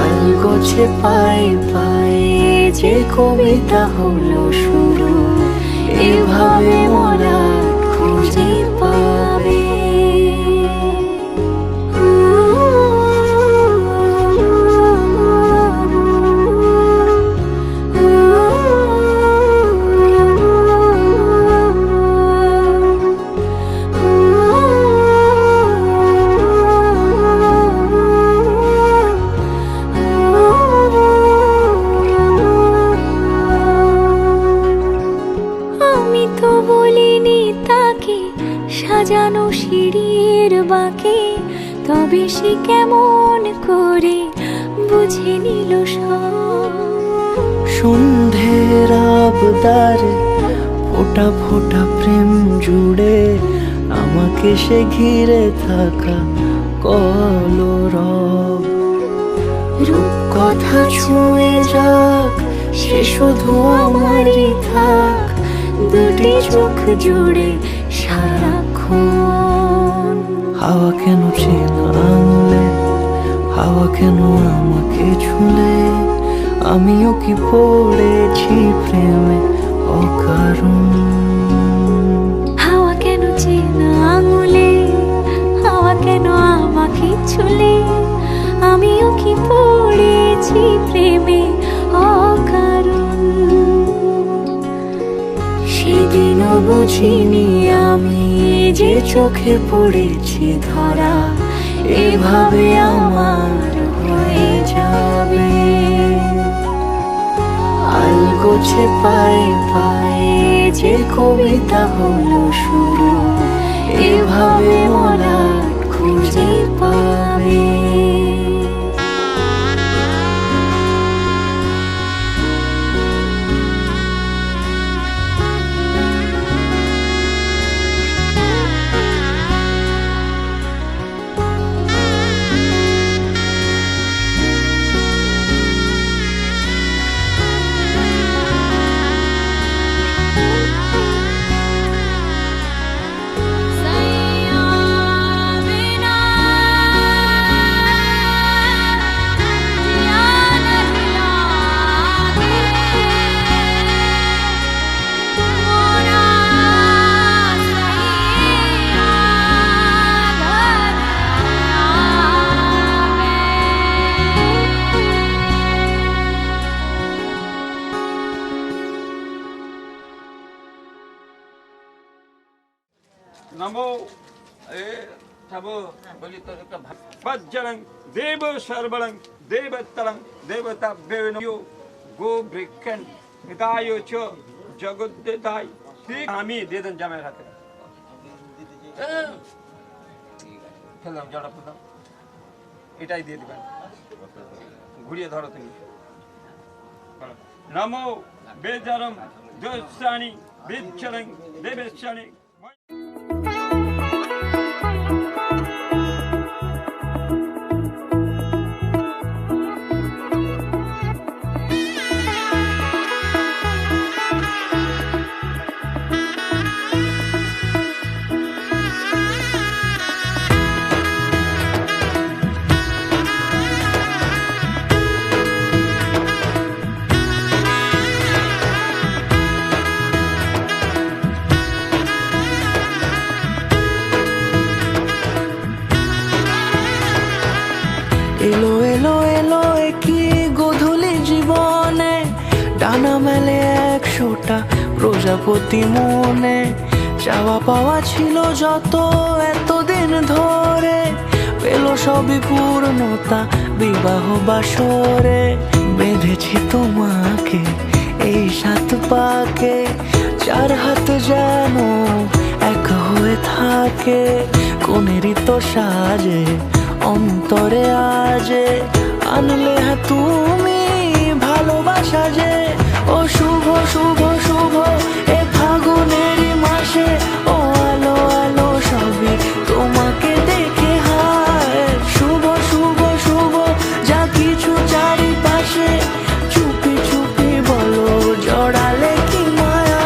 আলগোছে পায়ে পায়ে যে কবিতা হলো শুরু এভাবে মোরা খুঁজে পাবে। সাজানো সিঁড়ির বাঁকে তবে সে কেমন করে বুঝে নিল সব। সন্ধ্যের আবদারে ফোঁটা ফোঁটা প্রেম জুড়ে আমাকে সে ঘিরে থাকা কলরব। রূপকথা ছুঁয়ে যাক সে শুধু আমারই থাক, দুটি চোখ জুড়ে সারাক্ষণ। হাওয়া কেন চেনা আঙুলে, হাওয়া কেন আমাকে ছুলে, আমিও কি পড়েছি প্রেমে অকারণ। হাওয়া কেন চেনা আঙুলে, হাওয়া কেন আমাকে ছুলে, আমিও কি পড়েছি প্রেমে অকারণ। সেদিনও বুঝিনি আমি যে চোখে পড়েছি ধরা এভাবে আমার হয়ে যাবে। আলগোছে পায়ে পায়ে যে কবিতা হলো শুরু এভাবে মোরা খুঁজে পাবে। नमो ए तबो बोली तो का वज्रं देव सर्वं देवतलं देवता बेनो गो ब्रिकन हितायो च जगद्देताय ठीक আমি দিয়ে দেন জামাই হাতে ফেলাম জড়া ফেলাম এটাই দিয়ে দিবেন ঘুরিয়ে ধরো তুমি নমো বেজরম দোসানি বিচরং দেবেশানি এলো এলো এলো কি গোধূলি জীবনে, ডানা মেলে 100টা প্রজাপতি মনে। চাওয়া পাওয়া ছিল যত এতদিন ধরে, পেল সবই পূর্ণতা বিবাহ বাসরে। বেঁধেছি তোমাকে এই 7 পাকে, 4 হাত যেন এক হয়ে থাকে। কোনেরই তো সাজে অন্তরে আজে, আনলে হ্যাঁ তুমি ভালোবাসা যে। ও শুভ শুভ শুভ এ ফাগুনেরই মাসে, ও আলো আলো সবই তোমাকে দেখে হায়। শুভ শুভ শুভ যা কিছু চারিপাশে, চুপি চুপি বলো জড়ালে কি মায়া।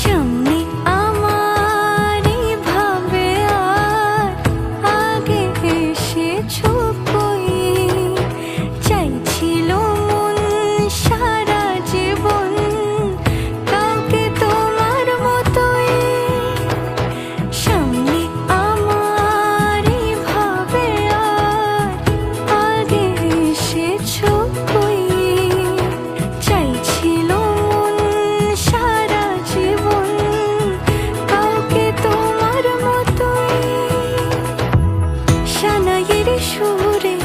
সামনে আমার ভাবে আর আগে এসেছো কই, চাইছিল মন সারা জীবন কাউকে তোমার মতোই। সামনে আমার ভাবে আর আগে এসেছো কই, চাইছিল মন সারা জীবন কাউকে তোমার মতোই। সানাইয়ের সুরে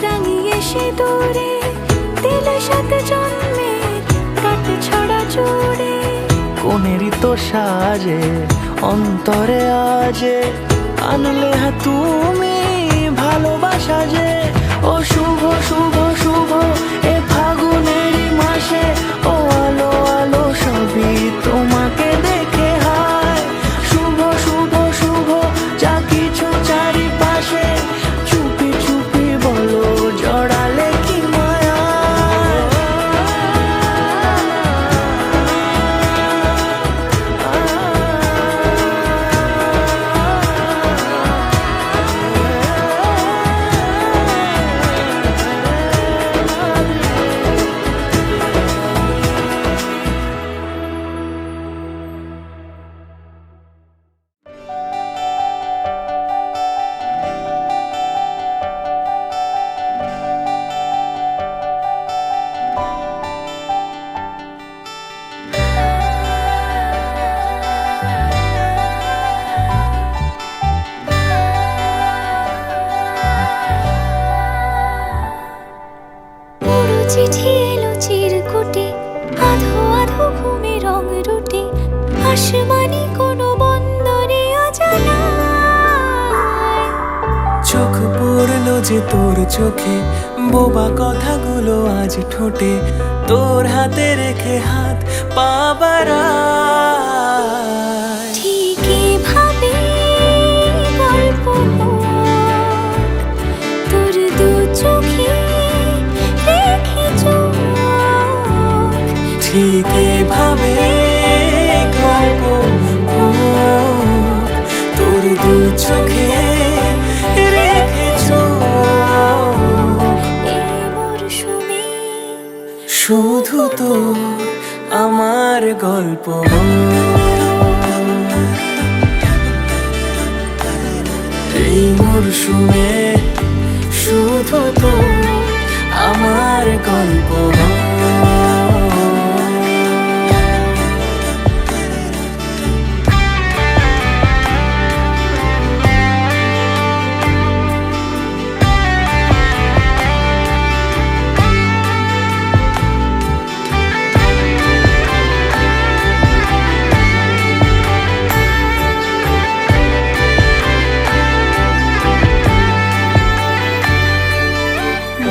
রাঙিয়ে সে দূরে, দিলে 7 জন্মের কাট ছড়া জোড়ে। কোনেরই তো সাজে অন্তরে আজে, আনলে হ্যাঁ তুমি ভালোবাসা যে। ও শুভ শুভ শুভ এ ফাগুনেরই মাসে, ও আলো আলো সবই তোমাকে দেখে হায়। শুভ শুভ শুভ যা কিছু চারিপাশে, চুপি চুপি বলো জড়ালে কি মায়া। পুরো চিঠি এলো চিরকুটে, আধো আধো ঘুমে রং রুটে, আসমানি কোনো বন্দরে অজানায়। চোখ পড়লো যে তোর চোখে, বোবা কথাগুলো আজ ঠোঁটে, তোর হাতে রেখে হাত পা বাড়ায়। ঠিক এভাবে গল্প মোর, তোর দু চোখে রেখে চোখ। ঠিক এভাবে গল্প মোর, তোর দু চোখে রেখেছো। এই মরশুমে শুধু তো আমার গল্প, এই মরশুমে শুধু তো আমার গল্প।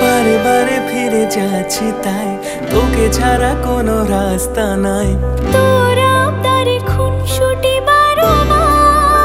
বারে বারে ফিরে যাচ্ছি তাই, তোকে ছাড়া কোনো রাস্তা নাই। তোর আবদারে খুনসুটি 12 মাস,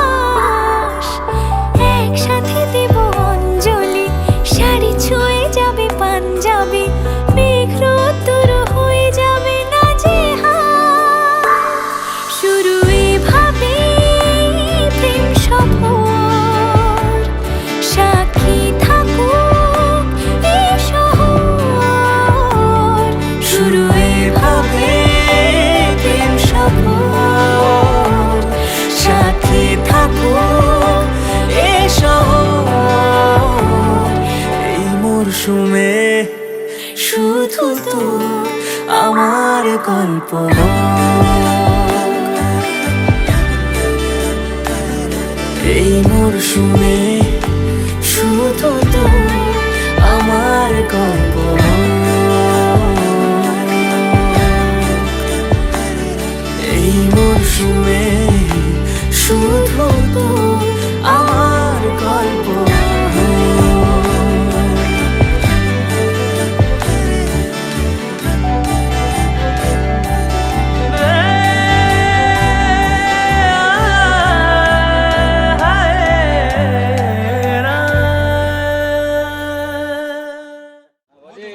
মরশুমে শুধু তো আমার গল্প এই মরশুমে শুধু তো আমার গল্প এই মরশুমে শুধু তো আমার গল্প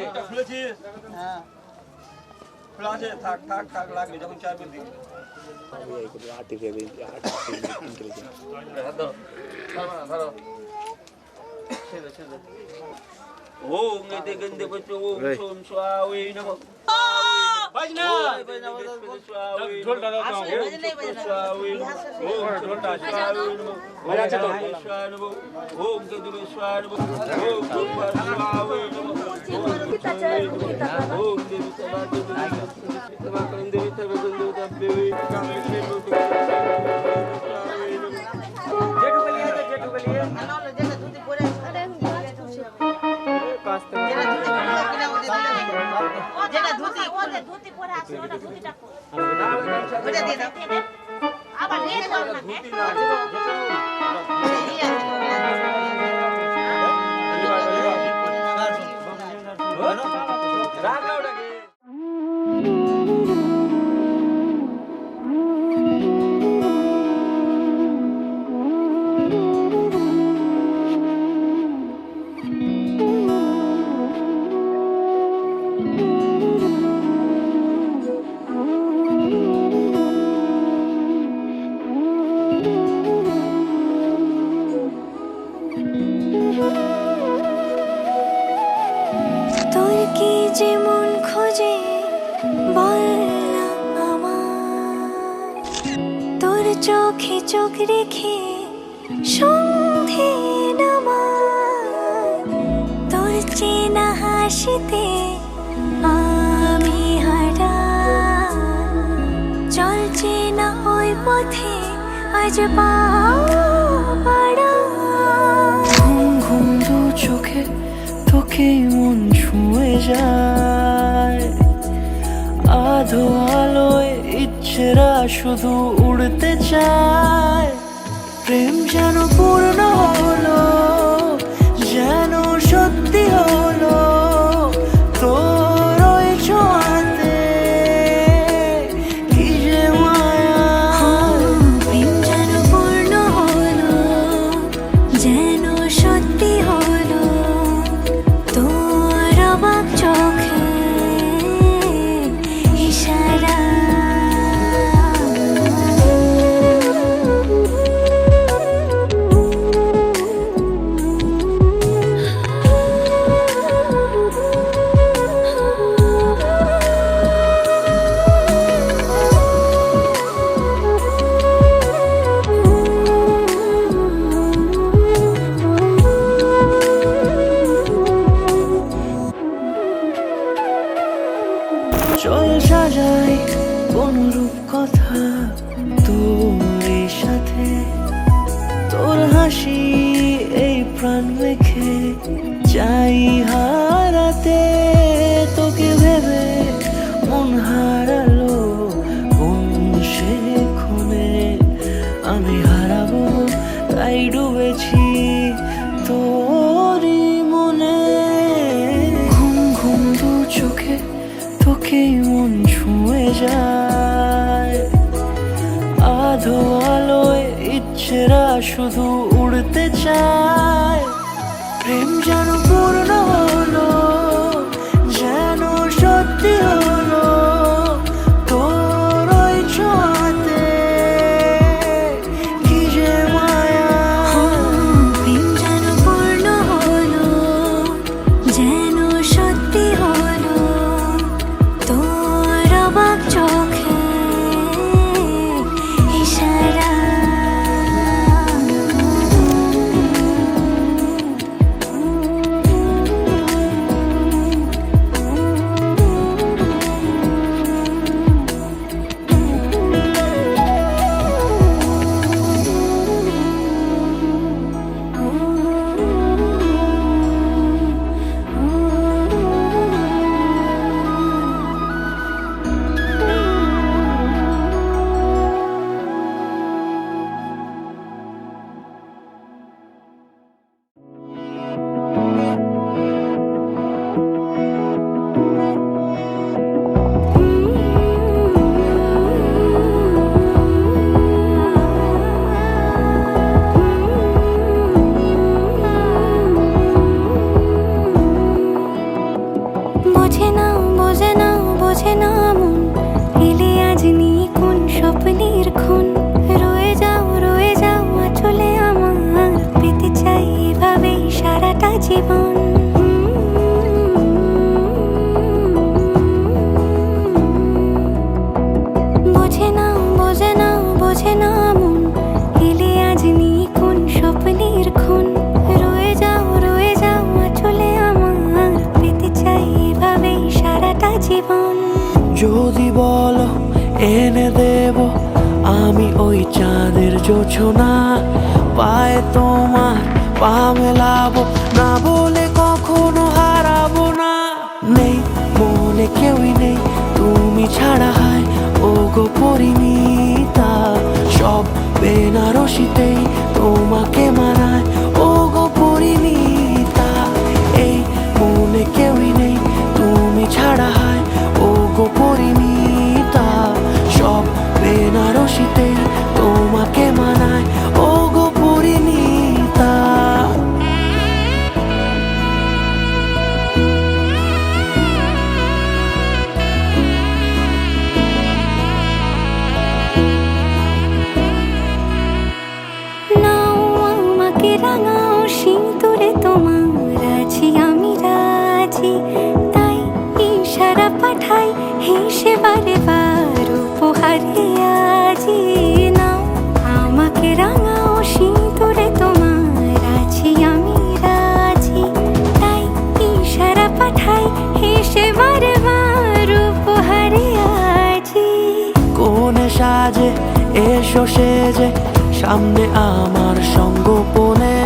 এটা খুলেছিস? খোলা আছে, থাক থাক থাক, লাগবে যখন চাইবে দিন। ধরো। ছেড়ে, ছেড়ে। ওম এতে গন্ধে বচো ওম সোম স্বামী নমঃ। বাজনা। ঢোলটা দাও তো। স্বামী ওম ঢোলটা স্বামী নমঃ। ভালো আছে তো? স্বামী নমঃ। ওম কেতুবে স্বামী নমঃ। ওম কুম্ভা স্বামী নমঃ। ওম দেবী সদা দেবী। তোমা কন্দে তবে গন্ধে তবে কামে ছেলো তো। জেঠু বলিয়ে দে, জেঠু বলিয়ে। যেটা ধুতি পরে যেটা ধুতি ওদের ধুতি পরে আসে ওটা ধুতিটা কই ওটা দিয়ে দাও আবার নিয়ে যাও না ধুতি না রাগ না ওটাকে তোর কি যেমন খোঁজে বললাম আমার তোর চোখে চোখ রেখে সন্ধে নামার তোর চেনা হাসিতে আমি হারা চল চেনা ওই পথে আজ পাড়া ঘুম ঘুম দু চোখে তোকে মন ছুঁয়ে যায় আধো আলোয় ইচ্ছেরা শুধু উড়তে চায় প্রেম যেন পূর্ণ হলো যেন সত্যি হলো তোর ওই ছোঁয়াতে কি যে মায়া প্রেম যেন পূর্ণ হলো যেন সত্যি হলো তোর অবাক চোখে ইশারা চল সাজাই কোন রূপ কথা তোর এই সাথে তোর হাসি এই প্রাণ মেখে চাই হারাতে তোকে ভেবে মন হারালো কোন সে ক্ষণে আমি হারাবো তাই ডুবেছি তোরই মনে ঘুম ঘুম দু চোখে তোকে মন ছুঁয়ে যায় আধো আলোয় ইচ্ছেরা শুধু উড়তে চায় প্রেম যেন পূর্ণ হলো যেন সত্যি হলো তোর ওই ছোঁয়াতে কি যে মায়া প্রেম যেন পূর্ণ হলো যেন সত্যি হলো তোর অবাক চোখে ইশারা আমি ওই চাঁদের জোছনা পায়ে তোমার পা মেলাবো না বলে কখনো হারাবো না। নেই মনে কেউই নেই তুমি ছাড়া, হায় ও গো পরিণীতা। সব বেনারসিতেই তোমাকে মানায় ও গো পরিণীতা। এই মনে কেউই নেই তুমি ছাড়া, হায় ও গো পরিণীতা। সব বেনারসিতেই তোমাকে মানায় ও গো পরিণীতা। নাও আমাকে রাঙাও সিঁদুরে তোমার আছি আমি রাজি, তাই ইশারা পাঠাই হেসে বারে বার উপহারে আজি। নাও আমাকে রাঙাও সিঁদুরে তোমার আছি আমি রাজি, তাই ইশারা পাঠাই হেসে বারে বার উপহারে আজি। কোনে সাজে এসো সেজে সামনে আমার সঙ্গোপনে,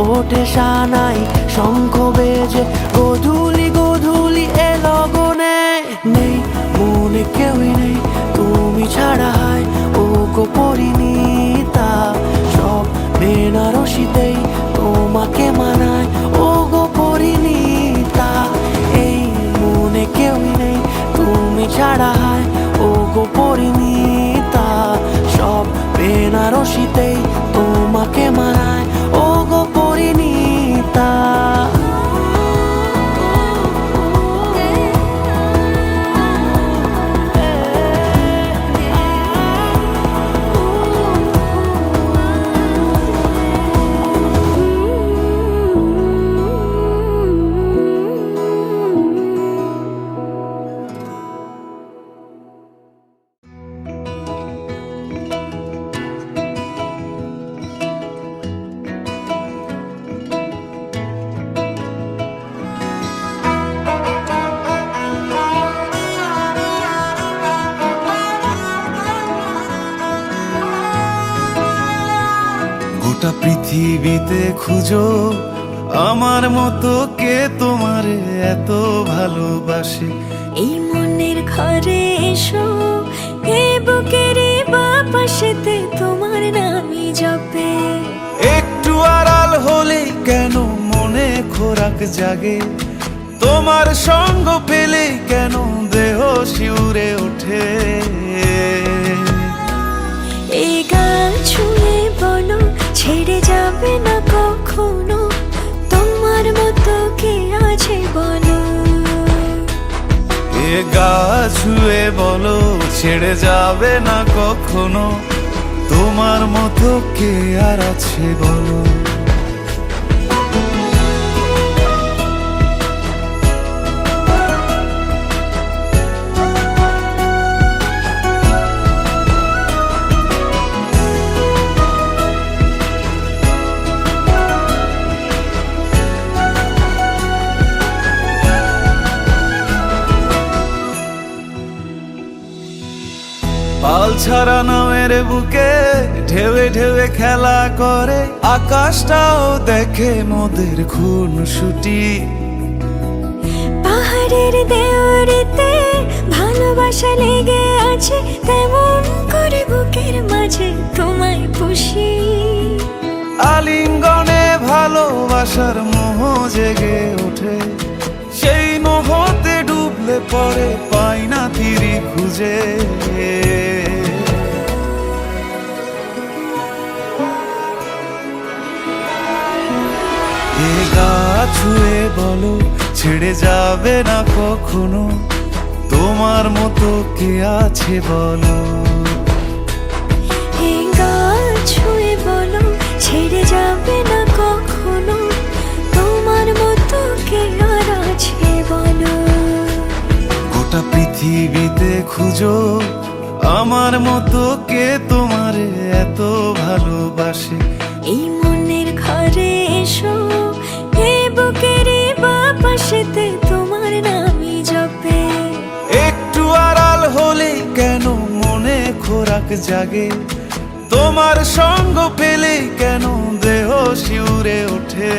ওঠে সানাই শঙ্খ বেজে গধূলি গধূলি এ লগনে। নেই মনে কেউই নেই তুমি ছাড়া, হায় ও গো পরিণীতা। সব বেনারসিতেই তোমাকে মানায় ও গো পরিণীতা। এই মনে কেউই নেই তুমি ছাড়া, হায় ও গো পরিণীতা। সব বেনারসিতেই তোমাকে মানায় ও গো পরিণীতা। গোটা পৃথিবীতে খুঁজো আমার মতো কে তোমারে এত ভালোবাসে। এই মনের ঘরে এসো, এ বুকের বাপাশেতে তোমার নামই জপে। একটু আড়াল হলেই কেন মনে খোরাক জাগে, তোমার সঙ্গ পেলেই কেন দেহ শিউরে ওঠে। এই গান ছুঁয়ে বলো ছেড়ে যাবে না কখনো, তোমার মতো কে আছে বলো। এ গা ছুঁয়ে বলো ছেড়ে যাবে না কখনো, তোমার মতো কে আর আছে বলো। পাল ছাড়া নামের বুকে ঢেউে ঢেউে খেলা করে, আকাশটাও দেখে মোদের খুনসুটি। পাহাড়ের দেওয়ারিতে ভালোবাসা লেগে আছে, তেমন করে বুকের মাঝে তোমায় পুষি। আলিঙ্গনে ভালোবাসার মোহ জেগে ওঠে, সেই মোহতে ডুবলে পরে পাই না তীরি খুঁজে। এ গা ছুঁয়ে বলো ছেড়ে যাবে না কখনো, তোমার মতো কে আছে বলো। এই গান ছুঁয়ে বলো ছেড়ে যাবে না কখনো, তোমার মতো কে আর আছে বলো। গোটা পৃথিবীতে খুঁজো আমার মতো কে তোমারে এত ভালোবাসে। এই মনের ঘরে এসো, এ বুকের বাপাশেতে তোমার নামই জপে। একটু আড়াল হলেই কেন মনে খোরাক বুক জাগে তোমার সঙ্গ পেলে কেন দেহ শিউরে ওঠে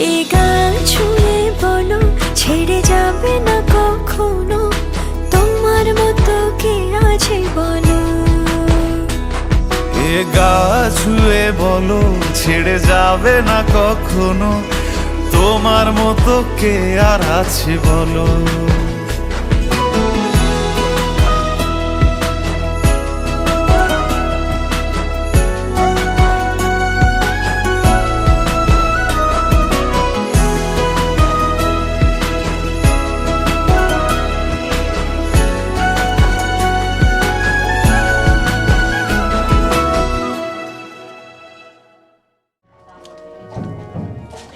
এই গান ছুঁয়ে বলো ছেড়ে যাবে না কখনো তোমার মতো কে আছে বলো এ গা ছুঁয়ে বলো ছেড়ে যাবে না কখনো তোমার মতো কে আর আছে বলো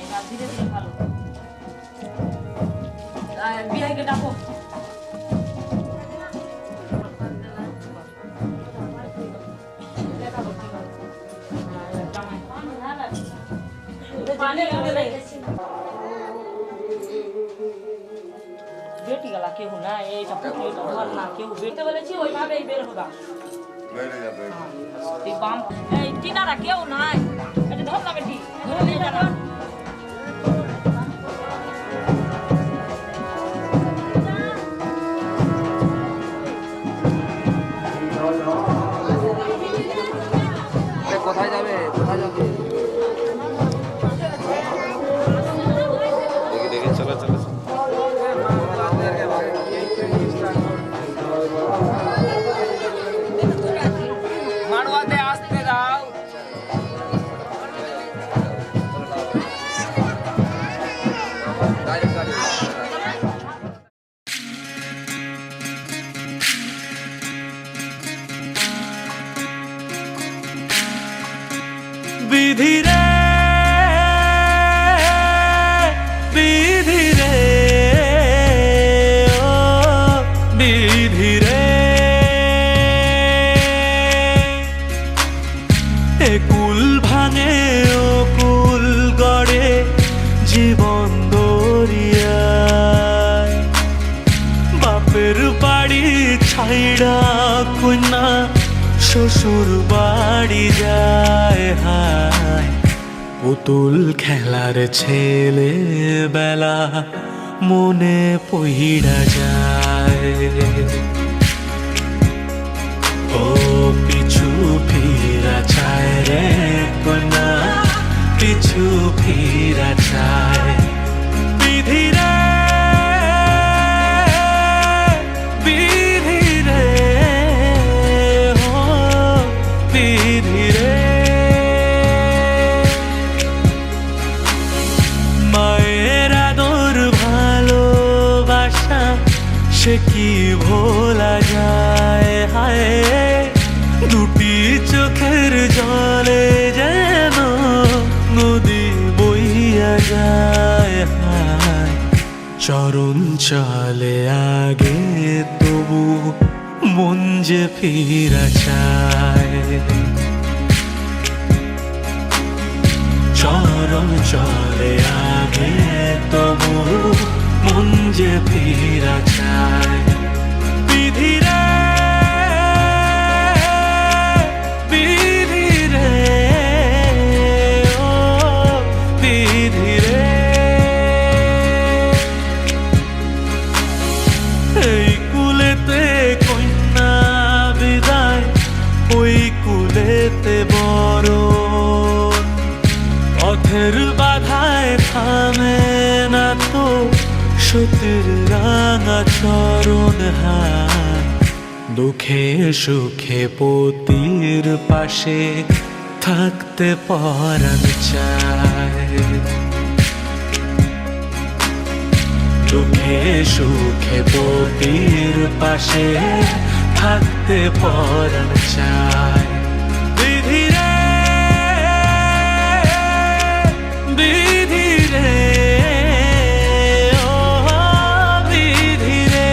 এবার ধীরে ধীরে ভালো বিহাইকে ডাকো বেটি গেলা কেউ না এইটা পুকুরটা ধর না কেউ বেরতে বলেছি ওইভাবেই বের হবা এই বাম এই টিনারা কেউ নাই এটা ধর না বেটি ধরে নিয়ে যা কোথায় যাবে কোথায় যাবে দেখে চলো চলো মারওয়াতে আসতে দাও বিধি রে বিধি রে ও বিধি রে এ কুল ভাঙে ও কুল গড়ে জীবন দরিয়ায় বাপের বাড়ি ছাইড়া কন্যা শ্বশুর বাড়ি যায় হায় পুতুল খেলার ছেলে বেলা মনে পইড়া যায় ও পিছু ফিরা চায় রে কন্যা পিছু ফিরা চায় বিধি রে বিধি রে ও বিধি রে মায়ের আদর ভালোবাসা সে কি ভোলা যায় হায় দুটি চোখের জলে যেন নদী বইয়া যায় হায় চরণ চলে আগে তবু মন যে ফিরা চায় চরণ চলে আগে তবু মন যে ফিরা চায় বিধি রে বিধি রে ও বিধি রে এই কুলেতে কন্যা বিদায় ওই কুলেতে বড় পথের বাধায় থামে না তো সতীর রাঙা চরণ হায় দুঃখে সুখে পতির পাশে থাকতে পরাণ চায় দুঃখে সুখে পতির পাশে থাকতে পরাণ চায় বিধি রে বিধি রে ও বিধি রে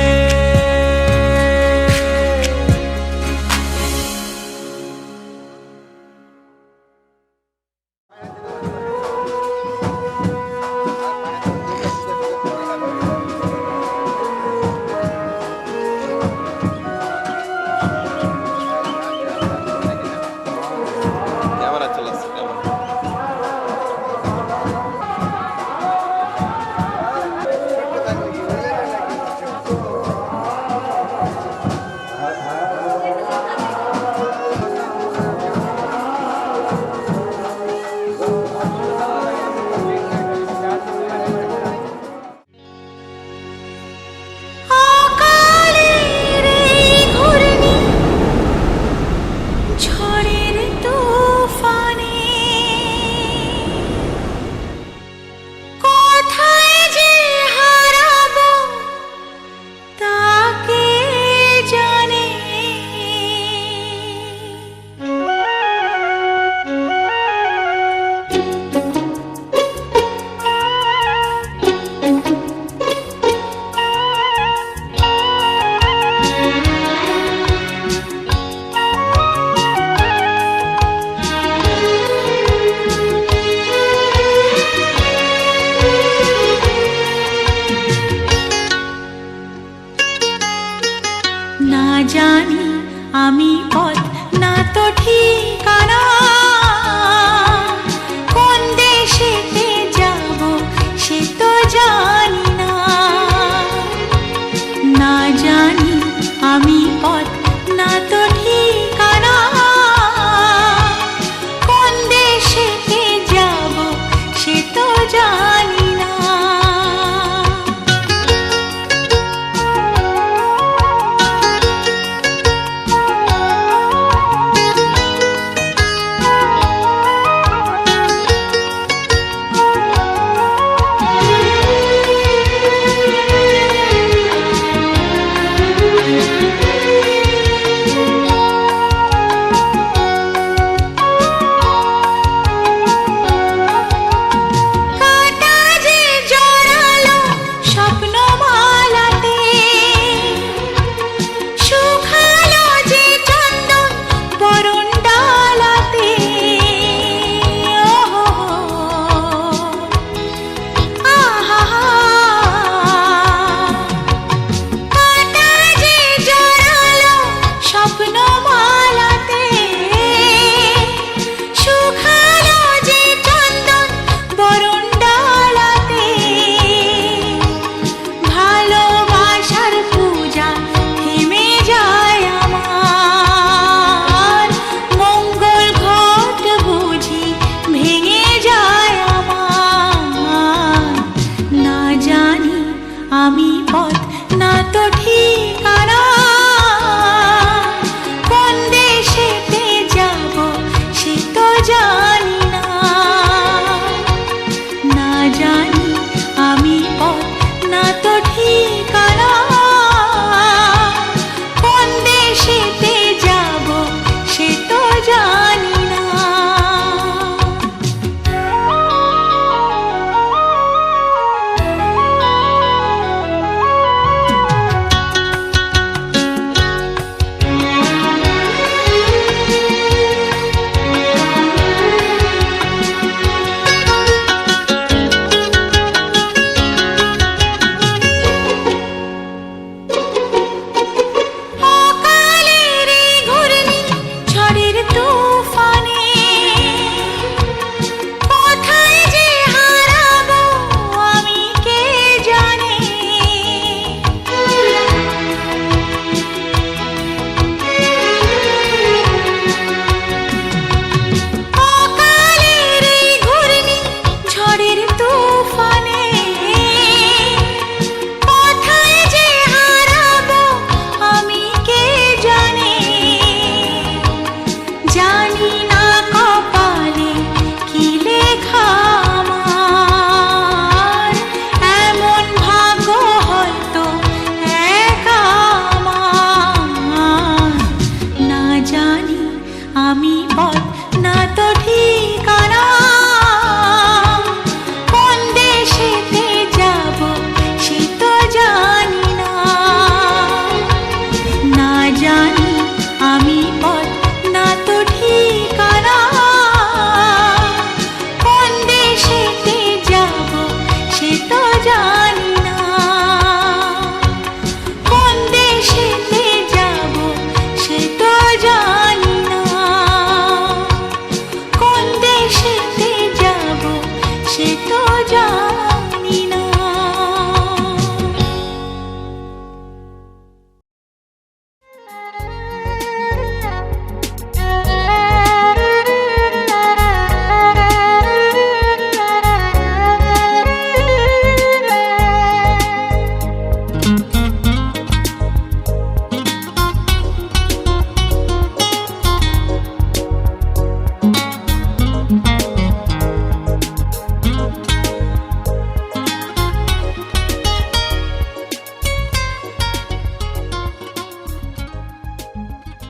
আমি পথ না তো ঠিকানা, কোন দেশেতে যাব সে তো জানি না। না জানি আমি পথ না তো ঠিকানা, কোন দেশেতে যাব সে তো জানি না। আমি পথ না তো ঠিকানা, কোন দেশেতে যাব সে তো জানি না। না জানি আমি পথ না তো ঠিকানা, কোন দেশেতে যাব সে তো জানি না। আমি পথ না তো ঠিক